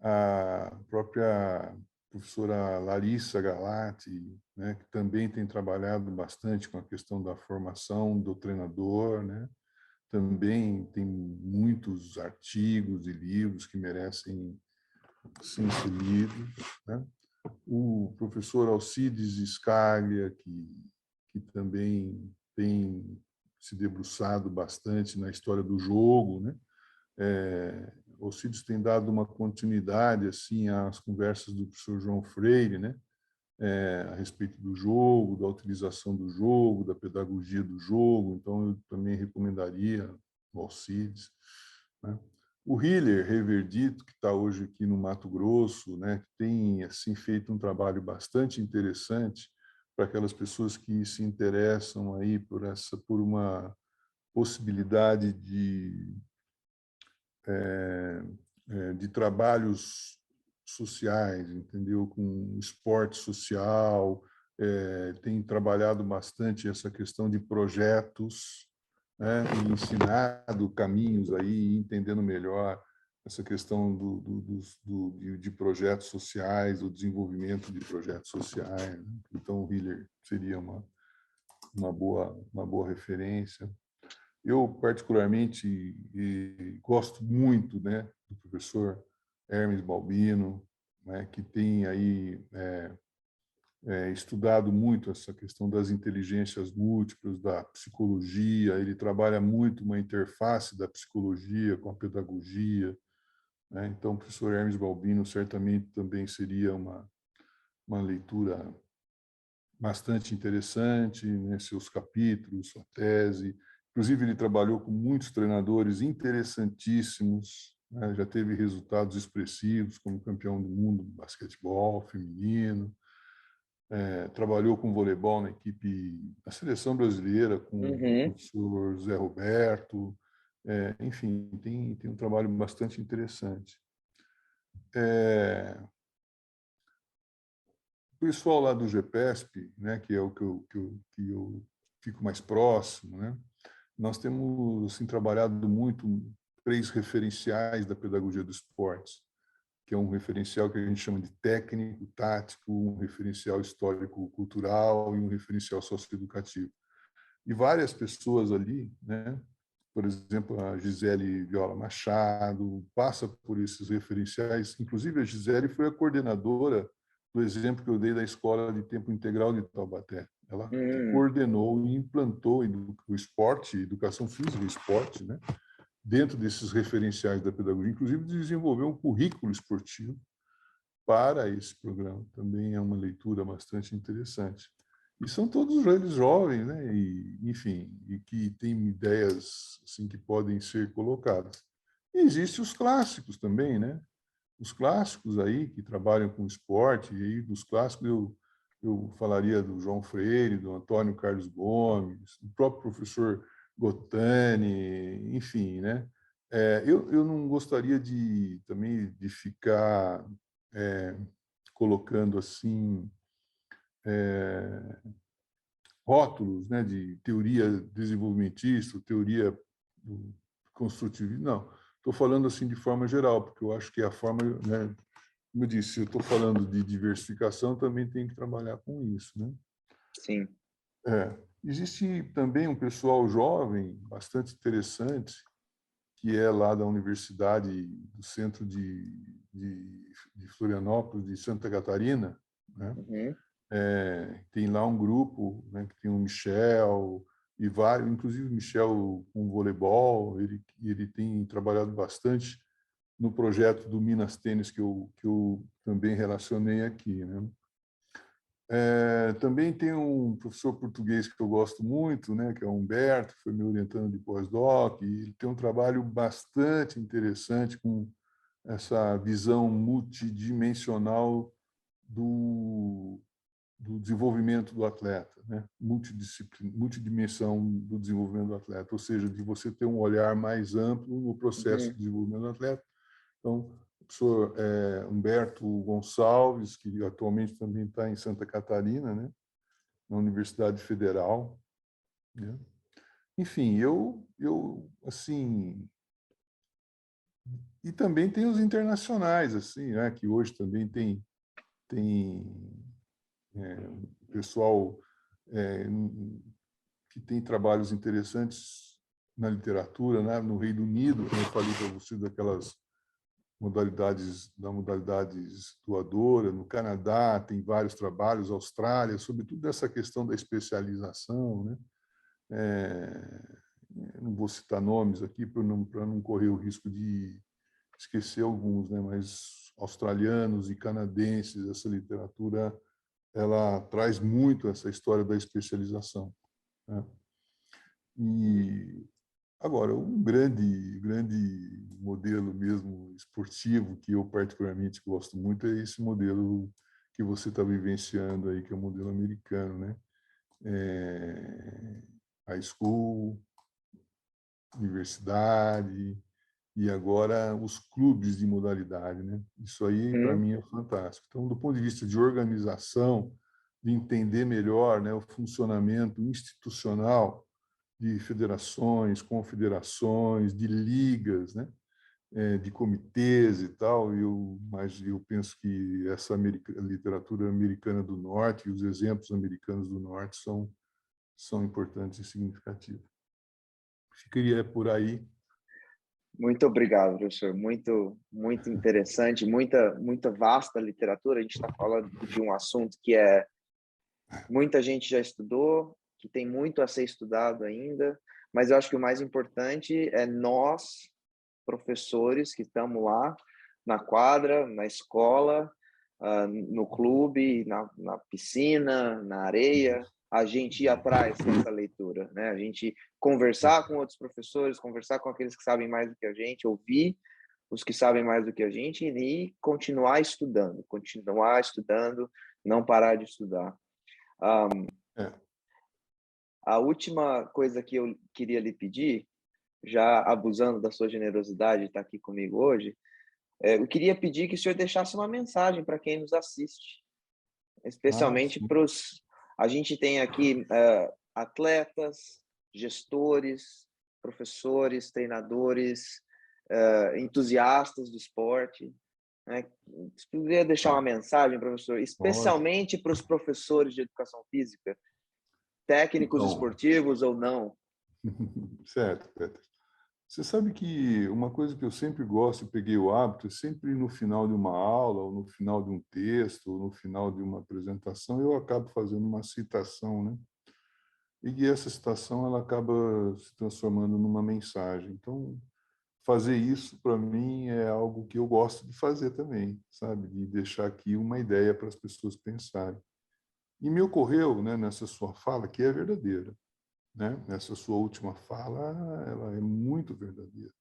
A própria professora Larissa Galati, né, que também tem trabalhado bastante com a questão da formação do treinador, né? Também tem muitos artigos e livros que merecem sim, ser lidos, né? O professor Alcides Scaglia, que também tem se debruçado bastante na história do jogo, né? Alcides tem dado uma continuidade assim às conversas do professor João Freire, né? A respeito do jogo, da utilização do jogo, da pedagogia do jogo. Então, eu também recomendaria o Alcides, né? O Hiller Reverdito, que está hoje aqui no Mato Grosso, né? Que tem assim feito um trabalho bastante interessante para aquelas pessoas que se interessam aí por uma possibilidade de trabalhos sociais, entendeu? Com esporte social, tem trabalhado bastante essa questão de projetos, né? E ensinado caminhos aí, entendendo melhor essa questão de projetos sociais, o desenvolvimento de projetos sociais, né? Então, o Hiller seria uma boa referência. Eu, particularmente, gosto muito, né, do professor Hermes Balbino, né, que tem aí estudado muito essa questão das inteligências múltiplas, da psicologia. Ele trabalha muito uma interface da psicologia com a pedagogia, né? Então, o professor Hermes Balbino certamente também seria uma leitura bastante interessante, né? Seus capítulos, sua tese. Inclusive, ele trabalhou com muitos treinadores interessantíssimos, né? Já teve resultados expressivos, como campeão do mundo de basquetebol feminino. Trabalhou com voleibol na equipe da seleção brasileira, com o Uhum. professor Zé Roberto. Enfim, tem um trabalho bastante interessante. O pessoal lá do GPESP, né, que é o que eu fico mais próximo, né, nós temos assim, trabalhado muito 3 referenciais da pedagogia do esporte, que é um referencial que a gente chama de técnico, tático, um referencial histórico-cultural e um referencial socioeducativo. E várias pessoas ali, né, por exemplo, a Gisele Viola Machado, passa por esses referenciais. Inclusive, a Gisele foi a coordenadora do exemplo que eu dei da Escola de Tempo Integral de Taubaté. Ela que coordenou e implantou o esporte, educação física e esporte, né, dentro desses referenciais da pedagogia. Inclusive, desenvolveu um currículo esportivo para esse programa. Também é uma leitura bastante interessante. E são todos eles jovens, né? E, enfim, e que têm ideias assim que podem ser colocadas. E existem os clássicos também, né? Os clássicos aí que trabalham com esporte, e aí dos clássicos eu falaria do João Freire, do Antônio Carlos Gomes, do próprio professor Gotani, enfim, né? Eu não gostaria também de ficar colocando assim rótulos, né, de teoria desenvolvimentista, teoria construtivista. Não, estou falando assim de forma geral, porque eu acho que a forma, né, como eu disse, se eu estou falando de diversificação, também tem que trabalhar com isso, né? Sim. Existe também um pessoal jovem bastante interessante que é lá da Universidade do Centro de Florianópolis, de Santa Catarina, né? Uhum. Tem lá um grupo, né, que tem o Michel e vários, inclusive o Michel com voleibol, ele tem trabalhado bastante no projeto do Minas Tênis que eu também relacionei aqui, né? Também tem um professor português que eu gosto muito, né, que é o Humberto, que foi me orientando de pós-doc, e ele tem um trabalho bastante interessante com essa visão multidimensional do desenvolvimento do atleta, né? Multidimensão do desenvolvimento do atleta, ou seja, de você ter um olhar mais amplo no processo Uhum. de desenvolvimento do atleta. Então, o professor Humberto Gonçalves, que atualmente também está em Santa Catarina, né? Na Universidade Federal, né? Enfim, assim, e também tem os internacionais, assim, né? Que hoje também tem pessoal que tem trabalhos interessantes na literatura, né? No Reino Unido, como eu falei para você, daquelas modalidades doadora, no Canadá tem vários trabalhos, Austrália, sobretudo essa questão da especialização, né? Não vou citar nomes aqui para não correr o risco de esquecer alguns, né? Mas australianos e canadenses, essa literatura ela traz muito essa história da especialização, né? E agora grande modelo mesmo esportivo que eu particularmente gosto muito é esse modelo que você está vivenciando aí, que é o modelo americano, né? High school, universidade e agora os clubes de modalidade, né? Isso aí, para Hum, mim, é fantástico. Então, do ponto de vista de organização, de entender melhor, né, o funcionamento institucional de federações, confederações, de ligas, né? De comitês e tal, mas eu penso que essa literatura americana do Norte e os exemplos americanos do Norte são importantes e significativos. Ficaria por aí. muito obrigado, professor. Muito interessante, muita vasta literatura. A gente está falando de um assunto que muita gente já estudou, que tem muito a ser estudado ainda, mas eu acho que o mais importante é nós, professores, que estamos lá na quadra, na escola, no clube, na piscina, na areia, a gente ir atrás dessa leitura, né? A gente conversar com outros professores, conversar com aqueles que sabem mais do que a gente, ouvir os que sabem mais do que a gente e continuar estudando, não parar de estudar. É, A última coisa que eu queria lhe pedir, já abusando da sua generosidade de estar aqui comigo hoje, eu queria pedir que o senhor deixasse uma mensagem para quem nos assiste, especialmente sim. para os... A gente tem aqui atletas, gestores, professores, treinadores, entusiastas do esporte, né? Você poderia deixar uma Tá, mensagem, professor, lógico. especialmente para os professores de educação física, técnicos Então, esportivos ou não? certo, Peter. Você sabe que uma coisa que eu sempre gosto e peguei o hábito é sempre no final de uma aula, ou no final de um texto, ou no final de uma apresentação, eu acabo fazendo uma citação, né? E essa citação ela acaba se transformando numa mensagem. Então, fazer isso para mim é algo que eu gosto de fazer também, sabe? De deixar aqui uma ideia para as pessoas pensarem. E me ocorreu, né, nessa sua fala, que é verdadeira, né? Essa sua última fala, ela é muito verdadeira.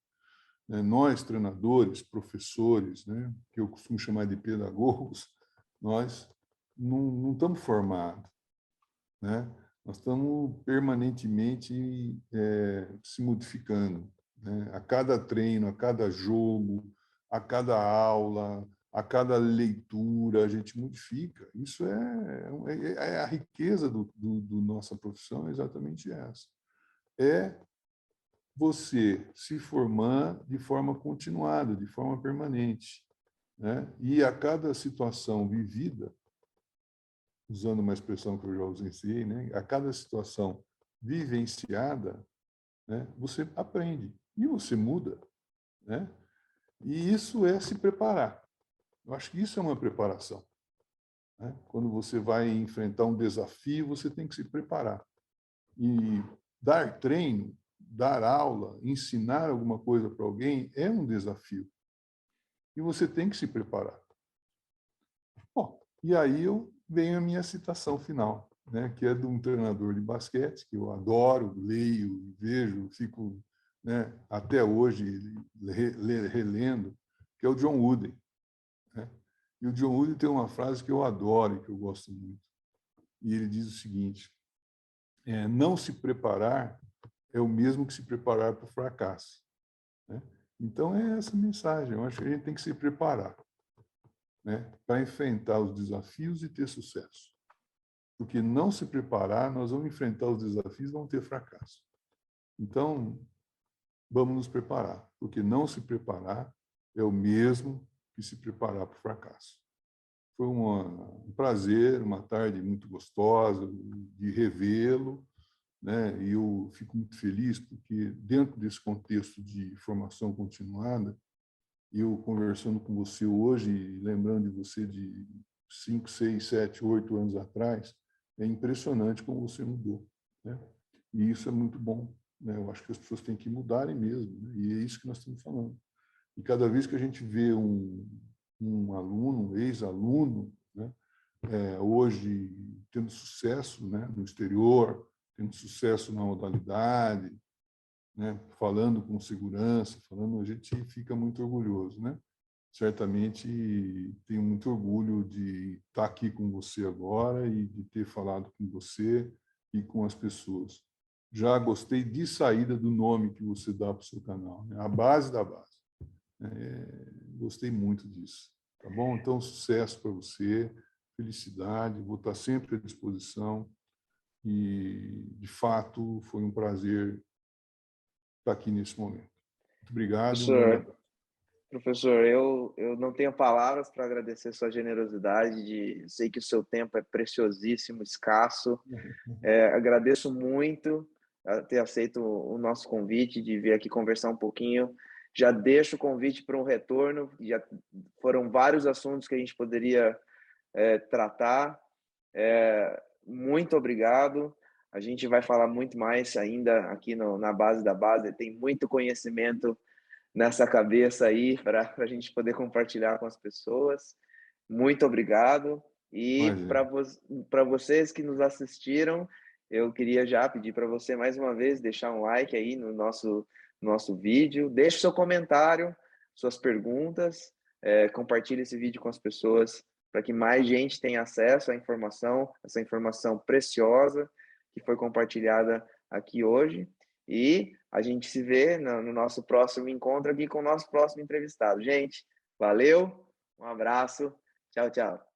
Né? Nós, treinadores, professores, né, que eu costumo chamar de pedagogos, nós não estamos formados, né? Nós estamos permanentemente se modificando, né? A cada treino, a cada jogo, a cada aula, a cada leitura, a gente modifica. Isso é a riqueza do nossa profissão, é exatamente essa. É você se formar de forma continuada, de forma permanente, né? E a cada situação vivida, usando uma expressão que eu já usei, né? A cada situação vivenciada, né? Você aprende e você muda, né? E isso é se preparar. Eu acho que isso é uma preparação, né? Quando você vai enfrentar um desafio, você tem que se preparar. E dar treino, dar aula, ensinar alguma coisa para alguém é um desafio. E você tem que se preparar. Bom, e aí eu venho a minha citação final, né, que é de um treinador de basquete, que eu adoro, leio, vejo, fico, né, até hoje relendo, que é o John Wooden. Né? E o John Wooden tem uma frase que eu adoro e que eu gosto muito. E ele diz o seguinte: não se preparar é o mesmo que se preparar para o fracasso. Né? Então, é essa mensagem. Eu acho que a gente tem que se preparar, né, para enfrentar os desafios e ter sucesso. Porque não se preparar, nós vamos enfrentar os desafios e vamos ter fracasso. Então, vamos nos preparar, porque não se preparar é o mesmo que se preparar para o fracasso. Foi um prazer, uma tarde muito gostosa de revê-lo, né? E eu fico muito feliz porque, dentro desse contexto de formação continuada, eu conversando com você hoje, lembrando de você de 5, 6, 7, 8 anos atrás, é impressionante como você mudou, né? E isso é muito bom, né? Eu acho que as pessoas têm que mudarem mesmo, né? E é isso que nós estamos falando. E cada vez que a gente vê um aluno, um ex-aluno, né, hoje tendo sucesso, né, no exterior, tendo sucesso na modalidade, né, falando com segurança, falando, a gente fica muito orgulhoso, né? certamente tenho muito orgulho de estar aqui com você agora e de ter falado com você e com as pessoas. Já gostei de saída do nome que você dá para o seu canal, né? A base da base. Gostei muito disso. Tá bom? Então, sucesso para você, felicidade, vou estar sempre à disposição e, de fato, foi um prazer estar aqui nesse momento. Muito obrigado e um grande abraço. Professor, eu não tenho palavras para agradecer sua generosidade. Sei que o seu tempo é preciosíssimo, escasso. Agradeço muito ter aceito o nosso convite de vir aqui conversar um pouquinho. Já deixo o convite para um retorno. Já foram vários assuntos que a gente poderia tratar. Muito obrigado. A gente vai falar muito mais ainda aqui na base da base. Tem muito conhecimento nessa cabeça aí para a gente poder compartilhar com as pessoas. Muito obrigado. E para vocês que nos assistiram, eu queria já pedir para você mais uma vez deixar um like aí no nosso vídeo, deixe seu comentário, suas perguntas, compartilhe esse vídeo com as pessoas para que mais gente tenha acesso à informação, essa informação preciosa que foi compartilhada aqui hoje. E a gente se vê no nosso próximo encontro aqui com o nosso próximo entrevistado. Gente, valeu, um abraço, tchau, tchau.